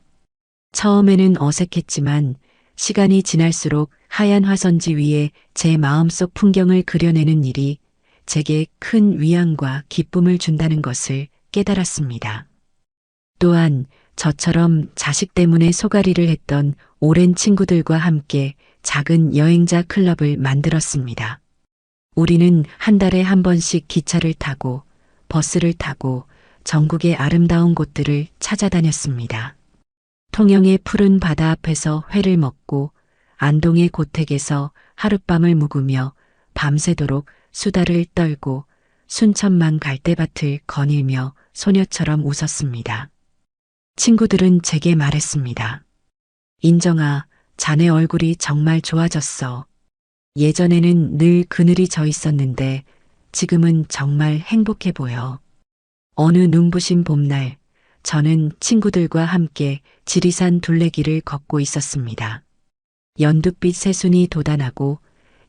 처음에는 어색했지만 시간이 지날수록 하얀 화선지 위에 제 마음속 풍경을 그려내는 일이 제게 큰 위안과 기쁨을 준다는 것을 깨달았습니다. 또한 저처럼 자식 때문에 소가리를 했던 오랜 친구들과 함께 작은 여행자 클럽을 만들었습니다. 우리는 한 달에 한 번씩 기차를 타고 버스를 타고 전국의 아름다운 곳들을 찾아다녔습니다. 통영의 푸른 바다 앞에서 회를 먹고 안동의 고택에서 하룻밤을 묵으며 밤새도록 수다를 떨고 순천만 갈대밭을 거닐며 소녀처럼 웃었습니다. 친구들은 제게 말했습니다. 인정아, 자네 얼굴이 정말 좋아졌어. 예전에는 늘 그늘이 져 있었는데 지금은 정말 행복해 보여. 어느 눈부신 봄날 저는 친구들과 함께 지리산 둘레길을 걷고 있었습니다. 연두빛 새순이 돋아나고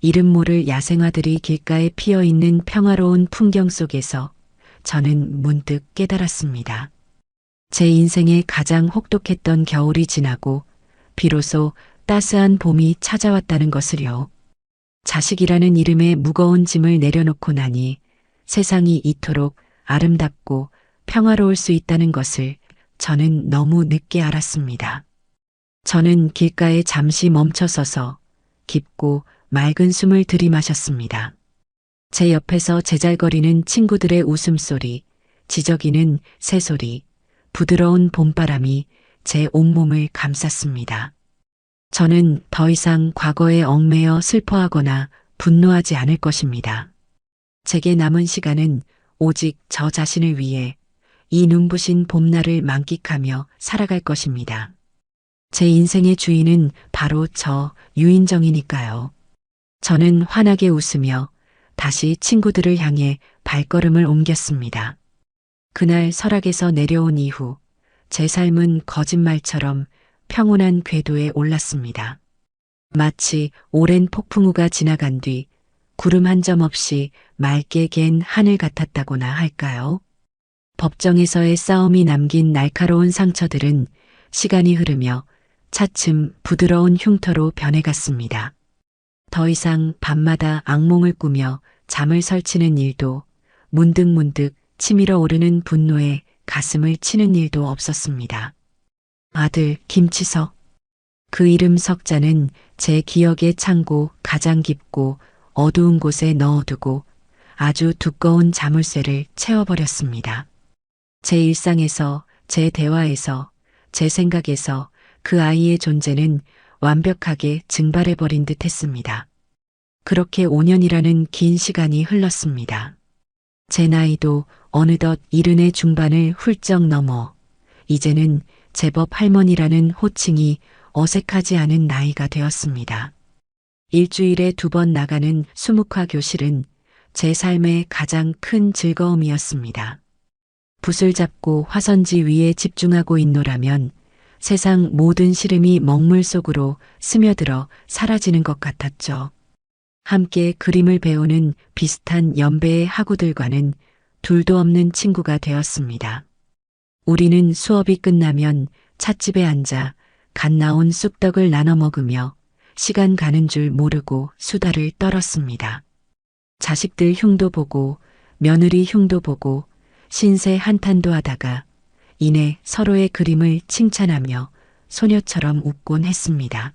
이름 모를 야생화들이 길가에 피어있는 평화로운 풍경 속에서 저는 문득 깨달았습니다. 제 인생의 가장 혹독했던 겨울이 지나고 비로소 따스한 봄이 찾아왔다는 것을요. 자식이라는 이름의 무거운 짐을 내려놓고 나니 세상이 이토록 아름답고 평화로울 수 있다는 것을 저는 너무 늦게 알았습니다. 저는 길가에 잠시 멈춰서서 깊고 맑은 숨을 들이마셨습니다. 제 옆에서 제잘거리는 친구들의 웃음소리, 지저귀는 새소리, 부드러운 봄바람이 제 온몸을 감쌌습니다. 저는 더 이상 과거에 얽매여 슬퍼하거나 분노하지 않을 것입니다. 제게 남은 시간은 오직 저 자신을 위해 이 눈부신 봄날을 만끽하며 살아갈 것입니다. 제 인생의 주인은 바로 저 유인정이니까요. 저는 환하게 웃으며 다시 친구들을 향해 발걸음을 옮겼습니다. 그날 설악에서 내려온 이후 제 삶은 거짓말처럼 평온한 궤도에 올랐습니다. 마치 오랜 폭풍우가 지나간 뒤 구름 한 점 없이 맑게 갠 하늘 같았다고나 할까요? 법정에서의 싸움이 남긴 날카로운 상처들은 시간이 흐르며 차츰 부드러운 흉터로 변해갔습니다. 더 이상 밤마다 악몽을 꾸며 잠을 설치는 일도 문득문득 치밀어 오르는 분노에 가슴을 치는 일도 없었습니다. 아들 김치석. 그 이름 석자는 제 기억의 창고 가장 깊고 어두운 곳에 넣어두고 아주 두꺼운 자물쇠를 채워버렸습니다. 제 일상에서, 제 대화에서, 제 생각에서 그 아이의 존재는 완벽하게 증발해버린 듯 했습니다. 그렇게 5년이라는 긴 시간이 흘렀습니다. 제 나이도 어느덧 70의 중반을 훌쩍 넘어 이제는 제법 할머니라는 호칭이 어색하지 않은 나이가 되었습니다. 일주일에 2번 나가는 수묵화 교실은 제 삶의 가장 큰 즐거움이었습니다. 붓을 잡고 화선지 위에 집중하고 있노라면 세상 모든 시름이 먹물 속으로 스며들어 사라지는 것 같았죠. 함께 그림을 배우는 비슷한 연배의 학우들과는 둘도 없는 친구가 되었습니다. 우리는 수업이 끝나면 찻집에 앉아 갓 나온 쑥떡을 나눠 먹으며 시간 가는 줄 모르고 수다를 떨었습니다. 자식들 흉도 보고 며느리 흉도 보고 신세 한탄도 하다가 이내 서로의 그림을 칭찬하며 소녀처럼 웃곤 했습니다.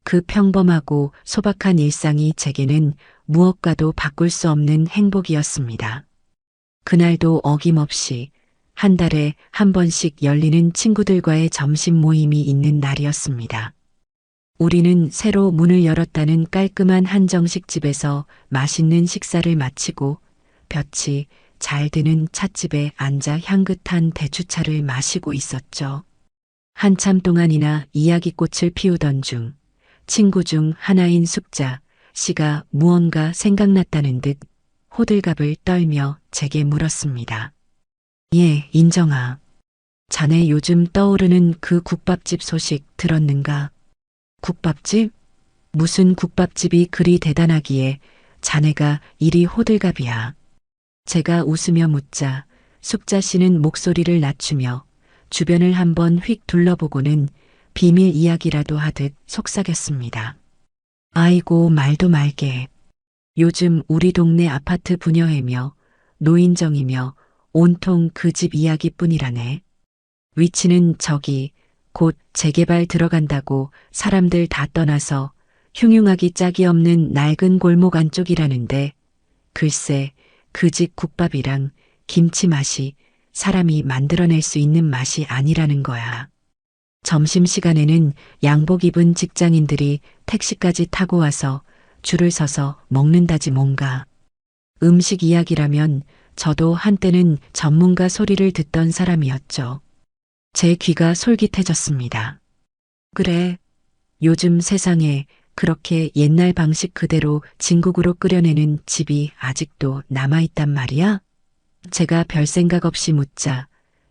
그 평범하고 소박한 일상이 제게는 무엇과도 바꿀 수 없는 행복이었습니다. 그날도 어김없이 한 달에 한 번씩 열리는 친구들과의 점심 모임이 있는 날이었습니다. 우리는 새로 문을 열었다는 깔끔한 한정식 집에서 맛있는 식사를 마치고 볕이 잘 드는 찻집에 앉아 향긋한 대추차를 마시고 있었죠. 한참 동안이나 이야기꽃을 피우던 중 친구 중 하나인 숙자 씨가 무언가 생각났다는 듯 호들갑을 떨며 제게 물었습니다. 예, 인정아. 자네 요즘 떠오르는 그 국밥집 소식 들었는가? 국밥집? 무슨 국밥집이 그리 대단하기에 자네가 이리 호들갑이야. 제가 웃으며 묻자 숙자 씨는 목소리를 낮추며 주변을 한번 휙 둘러보고는 비밀 이야기라도 하듯 속삭였습니다. 아이고 말도 말게. 요즘 우리 동네 아파트 분여회며 노인정이며 온통 그 집 이야기뿐이라네. 위치는 저기 곧 재개발 들어간다고 사람들 다 떠나서 흉흉하기 짝이 없는 낡은 골목 안쪽이라는데 글쎄 그 집 국밥이랑 김치 맛이 사람이 만들어낼 수 있는 맛이 아니라는 거야. 점심시간에는 양복 입은 직장인들이 택시까지 타고 와서 줄을 서서 먹는다지 뭔가. 음식 이야기라면 저도 한때는 전문가 소리를 듣던 사람이었죠. 제 귀가 솔깃해졌습니다. 그래, 요즘 세상에 그렇게 옛날 방식 그대로 진국으로 끓여내는 집이 아직도 남아있단 말이야? 제가 별 생각 없이 묻자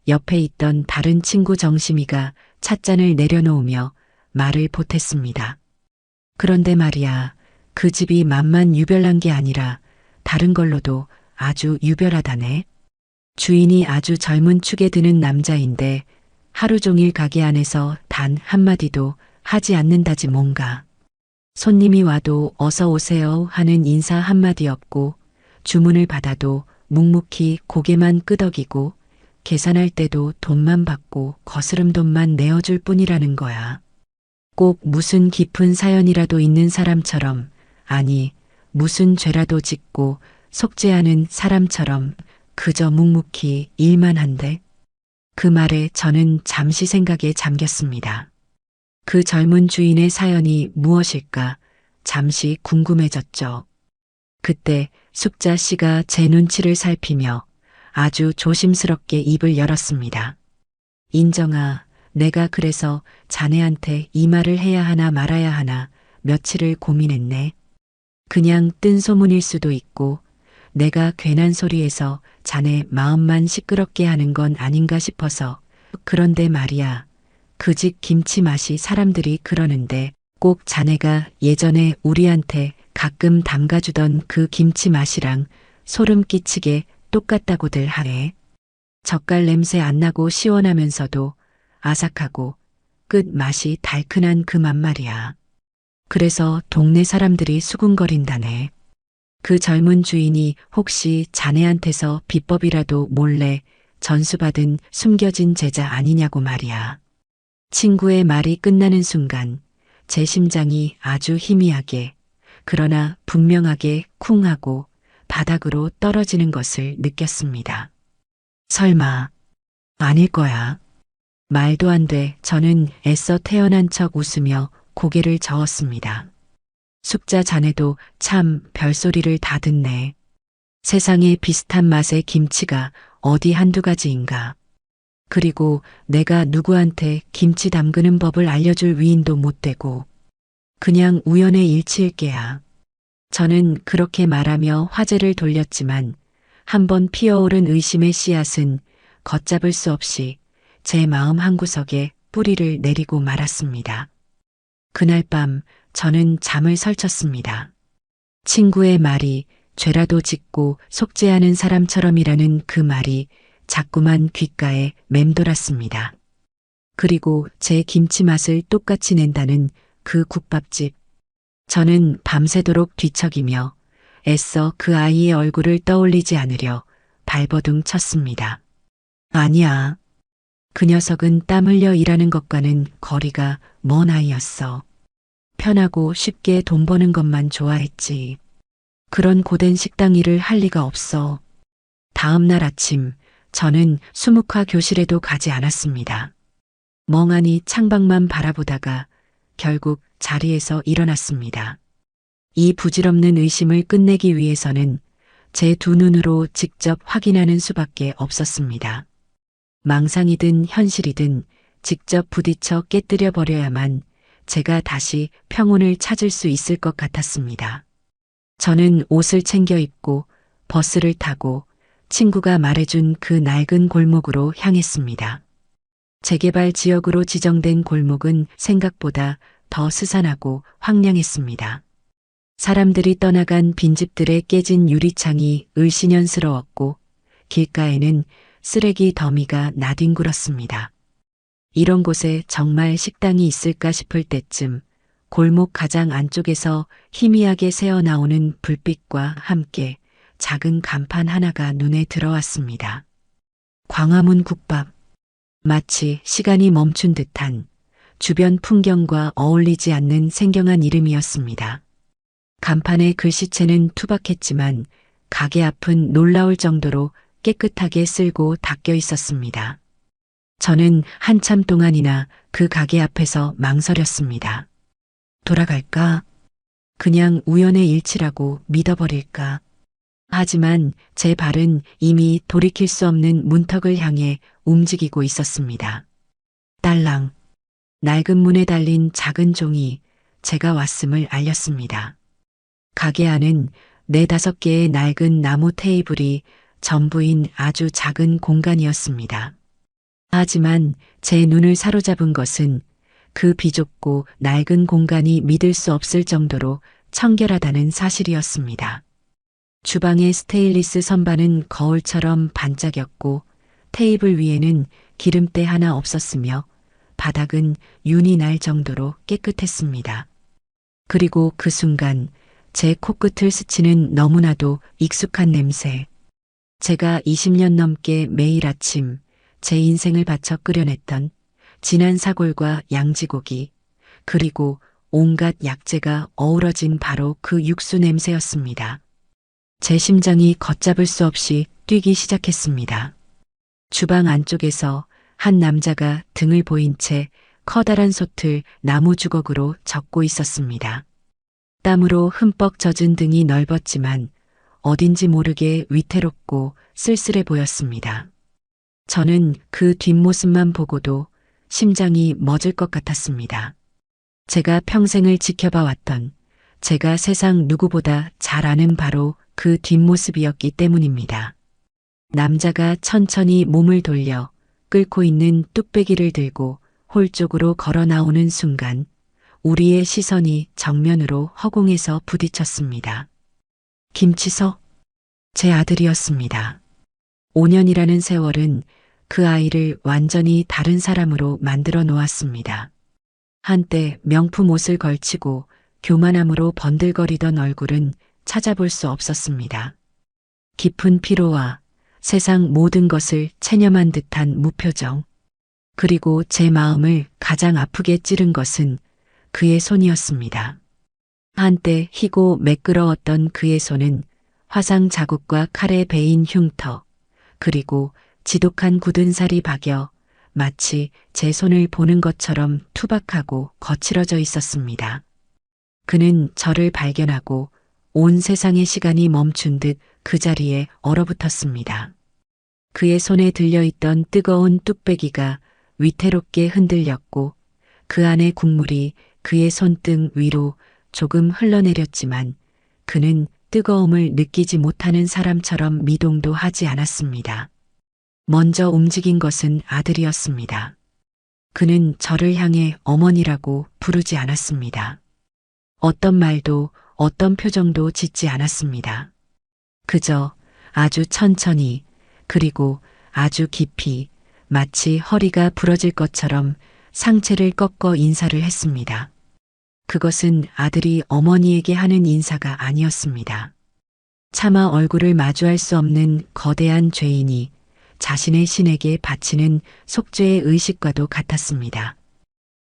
옆에 있던 다른 친구 정심이가 찻잔을 내려놓으며 말을 보탰습니다. 그런데 말이야, 그 집이 맛만 유별난 게 아니라 다른 걸로도 아주 유별하다네. 주인이 아주 젊은 축에 드는 남자인데 하루 종일 가게 안에서 단 한마디도 하지 않는다지 뭔가. 손님이 와도 어서 오세요 하는 인사 한마디 없고 주문을 받아도 묵묵히 고개만 끄덕이고 계산할 때도 돈만 받고 거스름 돈만 내어줄 뿐이라는 거야. 꼭 무슨 깊은 사연이라도 있는 사람처럼, 아니 무슨 죄라도 짓고 속죄하는 사람처럼 그저 묵묵히 일만 한대. 그 말에 저는 잠시 생각에 잠겼습니다. 그 젊은 주인의 사연이 무엇일까 잠시 궁금해졌죠. 그때 숙자 씨가 제 눈치를 살피며 아주 조심스럽게 입을 열었습니다. 인정아, 내가 그래서 자네한테 이 말을 해야 하나 말아야 하나 며칠을 고민했네. 그냥 뜬 소문일 수도 있고 내가 괜한 소리에서 자네 마음만 시끄럽게 하는 건 아닌가 싶어서. 그런데 말이야, 그 집 김치 맛이 사람들이 그러는데 꼭 자네가 예전에 우리한테 가끔 담가주던 그 김치 맛이랑 소름 끼치게 똑같다고들 하네. 젓갈 냄새 안 나고 시원하면서도 아삭하고 끝 맛이 달큰한 그 맛 말이야. 그래서 동네 사람들이 수군거린다네. 그 젊은 주인이 혹시 자네한테서 비법이라도 몰래 전수받은 숨겨진 제자 아니냐고 말이야. 친구의 말이 끝나는 순간 제 심장이 아주 희미하게 그러나 분명하게 쿵 하고 바닥으로 떨어지는 것을 느꼈습니다. 설마 아닐 거야. 말도 안 돼. 저는 애써 태어난 척 웃으며 고개를 저었습니다. 숙자 자네도 참 별소리를 다 듣네. 세상에 비슷한 맛의 김치가 어디 한두 가지인가. 그리고 내가 누구한테 김치 담그는 법을 알려줄 위인도 못 되고 그냥 우연의 일치일 게야. 저는 그렇게 말하며 화제를 돌렸지만 한번 피어오른 의심의 씨앗은 걷잡을 수 없이 제 마음 한구석에 뿌리를 내리고 말았습니다. 그날 밤 저는 잠을 설쳤습니다. 친구의 말이 죄라도 짓고 속죄하는 사람처럼이라는 그 말이 자꾸만 귓가에 맴돌았습니다. 그리고 제 김치 맛을 똑같이 낸다는 그 국밥집. 저는 밤새도록 뒤척이며 애써 그 아이의 얼굴을 떠올리지 않으려 발버둥 쳤습니다. 아니야. 그 녀석은 땀 흘려 일하는 것과는 거리가 먼 아이였어. 편하고 쉽게 돈 버는 것만 좋아했지. 그런 고된 식당 일을 할 리가 없어. 다음 날 아침 저는 수묵화 교실에도 가지 않았습니다. 멍하니 창밖만 바라보다가 결국 자리에서 일어났습니다. 이 부질없는 의심을 끝내기 위해서는 제 두 눈으로 직접 확인하는 수밖에 없었습니다. 망상이든 현실이든 직접 부딪혀 깨뜨려 버려야만 제가 다시 평온을 찾을 수 있을 것 같았습니다. 저는 옷을 챙겨 입고 버스를 타고 친구가 말해준 그 낡은 골목으로 향했습니다. 재개발 지역으로 지정된 골목은 생각보다 더 스산하고 황량했습니다. 사람들이 떠나간 빈집들의 깨진 유리창이 을씨년스러웠고 길가에는 쓰레기 더미가 나뒹굴었습니다. 이런 곳에 정말 식당이 있을까 싶을 때쯤 골목 가장 안쪽에서 희미하게 새어나오는 불빛과 함께 작은 간판 하나가 눈에 들어왔습니다. 광화문 국밥. 마치 시간이 멈춘 듯한 주변 풍경과 어울리지 않는 생경한 이름이었습니다. 간판의 글씨체는 투박했지만 가게 앞은 놀라울 정도로 깨끗하게 쓸고 닦여 있었습니다. 저는 한참 동안이나 그 가게 앞에서 망설였습니다. 돌아갈까? 그냥 우연의 일치라고 믿어버릴까? 하지만 제 발은 이미 돌이킬 수 없는 문턱을 향해 움직이고 있었습니다. 딸랑. 낡은 문에 달린 작은 종이 제가 왔음을 알렸습니다. 가게 안은 4-5개의 낡은 나무 테이블이 전부인 아주 작은 공간이었습니다. 하지만 제 눈을 사로잡은 것은 그 비좁고 낡은 공간이 믿을 수 없을 정도로 청결하다는 사실이었습니다. 주방의 스테인리스 선반은 거울처럼 반짝였고 테이블 위에는 기름때 하나 없었으며 바닥은 윤이 날 정도로 깨끗했습니다. 그리고 그 순간 제 코끝을 스치는 너무나도 익숙한 냄새. 제가 20년 넘게 매일 아침 제 인생을 바쳐 끓여냈던 진한 사골과 양지고기, 그리고 온갖 약재가 어우러진 바로 그 육수 냄새였습니다. 제 심장이 걷잡을 수 없이 뛰기 시작했습니다. 주방 안쪽에서 한 남자가 등을 보인 채 커다란 솥을 나무 주걱으로 젓고 있었습니다. 땀으로 흠뻑 젖은 등이 넓었지만 어딘지 모르게 위태롭고 쓸쓸해 보였습니다. 저는 그 뒷모습만 보고도 심장이 멎을 것 같았습니다. 제가 평생을 지켜봐 왔던, 제가 세상 누구보다 잘 아는 바로 그 뒷모습이었기 때문입니다. 남자가 천천히 몸을 돌려 끓고 있는 뚝배기를 들고 홀 쪽으로 걸어 나오는 순간 우리의 시선이 정면으로 허공에서 부딪혔습니다. 김치석, 제 아들이었습니다. 5년이라는 세월은 그 아이를 완전히 다른 사람으로 만들어 놓았습니다. 한때 명품 옷을 걸치고 교만함으로 번들거리던 얼굴은 찾아볼 수 없었습니다. 깊은 피로와 세상 모든 것을 체념한 듯한 무표정. 그리고 제 마음을 가장 아프게 찌른 것은 그의 손이었습니다. 한때 희고 매끄러웠던 그의 손은 화상 자국과 칼에 베인 흉터, 그리고 지독한 굳은 살이 박여 마치 제 손을 보는 것처럼 투박하고 거칠어져 있었습니다. 그는 저를 발견하고 온 세상의 시간이 멈춘 듯 그 자리에 얼어붙었습니다. 그의 손에 들려있던 뜨거운 뚝배기가 위태롭게 흔들렸고 그 안의 국물이 그의 손등 위로 조금 흘러내렸지만 그는 뜨거움을 느끼지 못하는 사람처럼 미동도 하지 않았습니다. 먼저 움직인 것은 아들이었습니다. 그는 저를 향해 어머니라고 부르지 않았습니다. 어떤 말도 어떤 표정도 짓지 않았습니다. 그저 아주 천천히 그리고 아주 깊이 마치 허리가 부러질 것처럼 상체를 꺾어 인사를 했습니다. 그것은 아들이 어머니에게 하는 인사가 아니었습니다. 차마 얼굴을 마주할 수 없는 거대한 죄인이 자신의 신에게 바치는 속죄의 의식과도 같았습니다.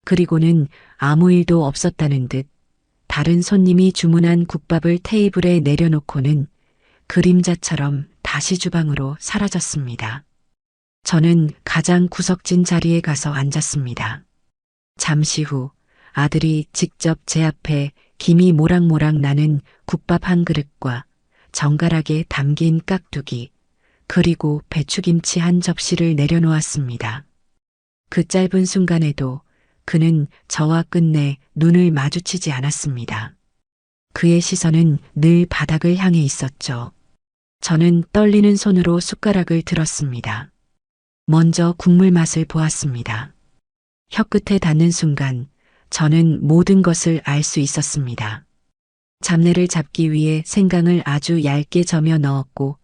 그리고는 아무 일도 없었다는 듯 다른 손님이 주문한 국밥을 테이블에 내려놓고는 그림자처럼 다시 주방으로 사라졌습니다. 저는 가장 구석진 자리에 가서 앉았습니다. 잠시 후 아들이 직접 제 앞에 김이 모락모락 나는 국밥 한 그릇과 정갈하게 담긴 깍두기, 그리고 배추김치 한 접시를 내려놓았습니다. 그 짧은 순간에도 그는 저와 끝내 눈을 마주치지 않았습니다. 그의 시선은 늘 바닥을 향해 있었죠. 저는 떨리는 손으로 숟가락을 들었습니다. 먼저 국물 맛을 보았습니다. 혀끝에 닿는 순간 저는 모든 것을 알 수 있었습니다. 잡내를 잡기 위해 생강을 아주 얇게 저며 넣었고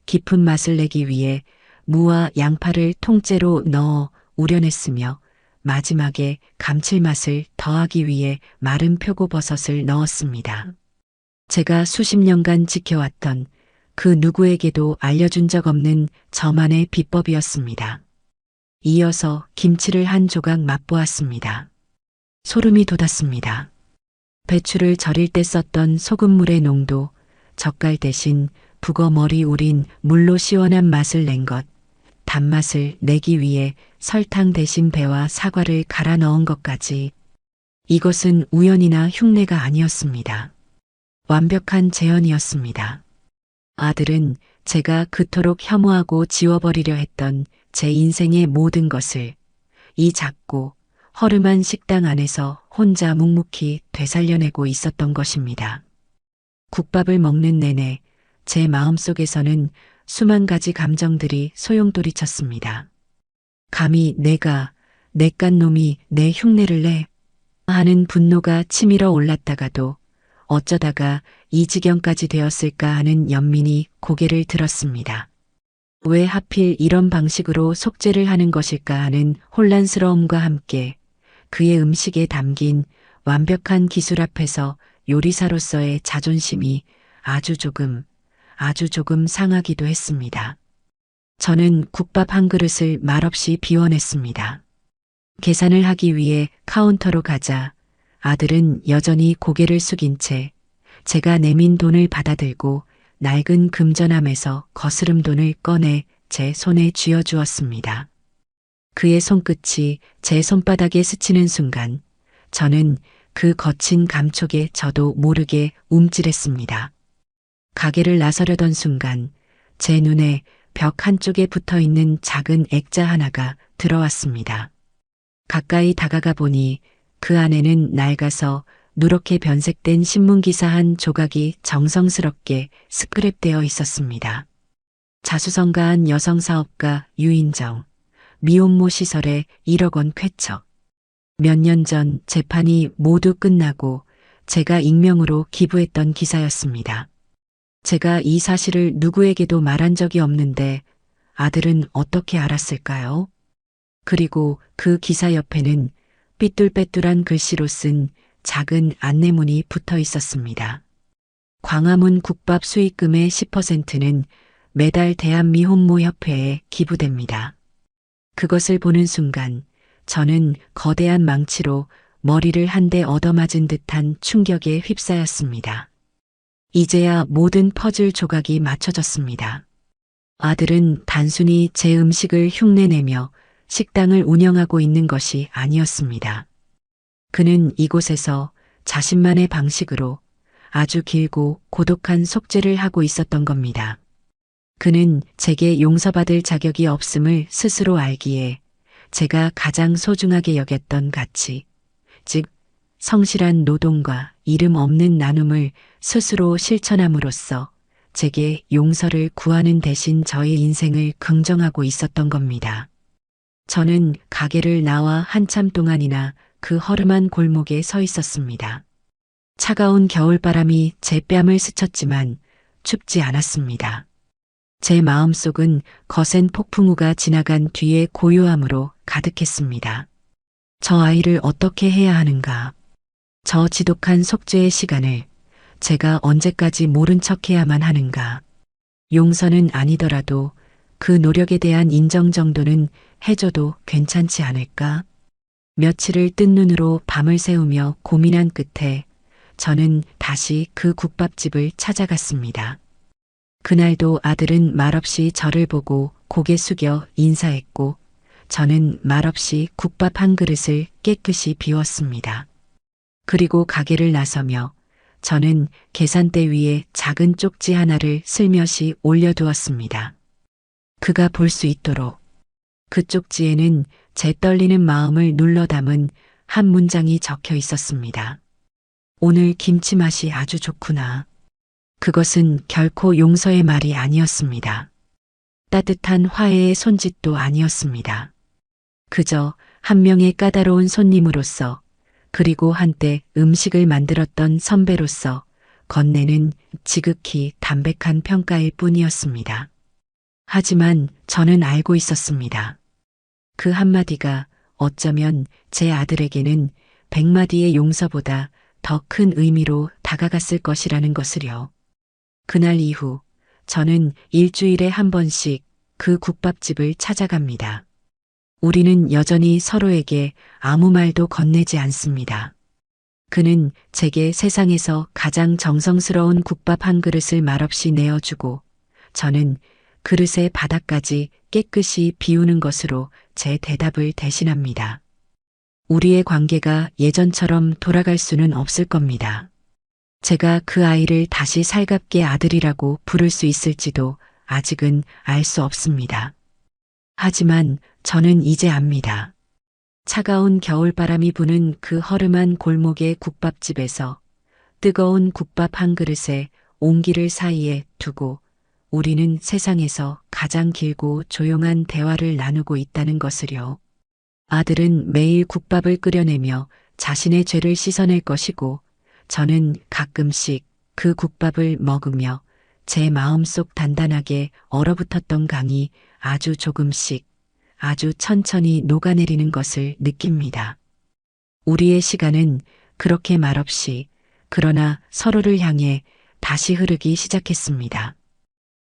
깊은 맛을 내기 위해 무와 양파를 통째로 넣어 우려냈으며 마지막에 감칠맛을 더하기 위해 마른 표고버섯을 넣었습니다. 제가 수십 년간 지켜왔던 그 누구에게도 알려준 적 없는 저만의 비법이었습니다. 이어서 김치를 한 조각 맛보았습니다. 소름이 돋았습니다. 배추를 절일 때 썼던 소금물의 농도, 젓갈 대신 북어 머리 우린 물로 시원한 맛을 낸 것, 단맛을 내기 위해 설탕 대신 배와 사과를 갈아 넣은 것까지, 이것은 우연이나 흉내가 아니었습니다. 완벽한 재현이었습니다. 아들은 제가 그토록 혐오하고 지워버리려 했던 제 인생의 모든 것을 이 작고 허름한 식당 안에서 혼자 묵묵히 되살려내고 있었던 것입니다. 국밥을 먹는 내내 제 마음속에서는 수만 가지 감정들이 소용돌이쳤습니다. 감히 내가, 내깟 놈이 내 흉내를 내 하는 분노가 치밀어 올랐다가도 어쩌다가 이 지경까지 되었을까 하는 연민이 고개를 들었습니다. 왜 하필 이런 방식으로 속죄를 하는 것일까 하는 혼란스러움과 함께 그의 음식에 담긴 완벽한 기술 앞에서 요리사로서의 자존심이 아주 조금 상하기도 했습니다. 저는 국밥 한 그릇을 말없이 비워냈습니다. 계산을 하기 위해 카운터로 가자 아들은 여전히 고개를 숙인 채 제가 내민 돈을 받아들고 낡은 금전함에서 거스름 돈을 꺼내 제 손에 쥐어주었습니다. 그의 손끝이 제 손바닥에 스치는 순간 저는 그 거친 감촉에 저도 모르게 움찔했습니다. 가게를 나서려던 순간 제 눈에 벽 한쪽에 붙어 있는 작은 액자 하나가 들어왔습니다. 가까이 다가가 보니 그 안에는 낡아서 누렇게 변색된 신문기사 한 조각이 정성스럽게 스크랩되어 있었습니다. 자수성가한 여성사업가 유인정, 미혼모 시설에 1억 원 쾌척. 몇 년 전 재판이 모두 끝나고 제가 익명으로 기부했던 기사였습니다. 제가 이 사실을 누구에게도 말한 적이 없는데 아들은 어떻게 알았을까요? 그리고 그 기사 옆에는 삐뚤빼뚤한 글씨로 쓴 작은 안내문이 붙어 있었습니다. 광화문 국밥 수익금의 10%는 매달 대한미혼모협회에 기부됩니다. 그것을 보는 순간 저는 거대한 망치로 머리를 한 대 얻어맞은 듯한 충격에 휩싸였습니다. 이제야 모든 퍼즐 조각이 맞춰졌습니다. 아들은 단순히 제 음식을 흉내내며 식당을 운영하고 있는 것이 아니었습니다. 그는 이곳에서 자신만의 방식으로 아주 길고 고독한 속죄를 하고 있었던 겁니다. 그는 제게 용서받을 자격이 없음을 스스로 알기에 제가 가장 소중하게 여겼던 가치, 즉 성실한 노동과 이름 없는 나눔을 스스로 실천함으로써 제게 용서를 구하는 대신 저의 인생을 긍정하고 있었던 겁니다. 저는 가게를 나와 한참 동안이나 그 허름한 골목에 서 있었습니다. 차가운 겨울바람이 제 뺨을 스쳤지만 춥지 않았습니다. 제 마음속은 거센 폭풍우가 지나간 뒤의 고요함으로 가득했습니다. 저 아이를 어떻게 해야 하는가? 저 지독한 속죄의 시간을 제가 언제까지 모른 척해야만 하는가? 용서는 아니더라도 그 노력에 대한 인정 정도는 해줘도 괜찮지 않을까? 며칠을 뜬 눈으로 밤을 새우며 고민한 끝에 저는 다시 그 국밥집을 찾아갔습니다. 그날도 아들은 말없이 저를 보고 고개 숙여 인사했고 저는 말없이 국밥 한 그릇을 깨끗이 비웠습니다. 그리고 가게를 나서며 저는 계산대 위에 작은 쪽지 하나를 슬며시 올려두었습니다. 그가 볼 수 있도록. 그 쪽지에는 제 떨리는 마음을 눌러 담은 한 문장이 적혀 있었습니다. 오늘 김치 맛이 아주 좋구나. 그것은 결코 용서의 말이 아니었습니다. 따뜻한 화해의 손짓도 아니었습니다. 그저 한 명의 까다로운 손님으로서 그리고 한때 음식을 만들었던 선배로서 건네는 지극히 담백한 평가일 뿐이었습니다. 하지만 저는 알고 있었습니다. 그 한마디가 어쩌면 제 아들에게는 100마디의 용서보다 더 큰 의미로 다가갔을 것이라는 것을요. 그날 이후 저는 일주일에 한 번씩 그 국밥집을 찾아갑니다. 우리는 여전히 서로에게 아무 말도 건네지 않습니다. 그는 제게 세상에서 가장 정성스러운 국밥 한 그릇을 말없이 내어주고 저는 그릇의 바닥까지 깨끗이 비우는 것으로 제 대답을 대신합니다. 우리의 관계가 예전처럼 돌아갈 수는 없을 겁니다. 제가 그 아이를 다시 살갑게 아들이라고 부를 수 있을지도 아직은 알 수 없습니다. 하지만 저는 이제 압니다. 차가운 겨울바람이 부는 그 허름한 골목의 국밥집에서 뜨거운 국밥 한 그릇에 온기를 사이에 두고 우리는 세상에서 가장 길고 조용한 대화를 나누고 있다는 것을요. 아들은 매일 국밥을 끓여내며 자신의 죄를 씻어낼 것이고 저는 가끔씩 그 국밥을 먹으며 제 마음속 단단하게 얼어붙었던 강이 아주 조금씩 아주 천천히 녹아내리는 것을 느낍니다. 우리의 시간은 그렇게 말없이 그러나 서로를 향해 다시 흐르기 시작했습니다.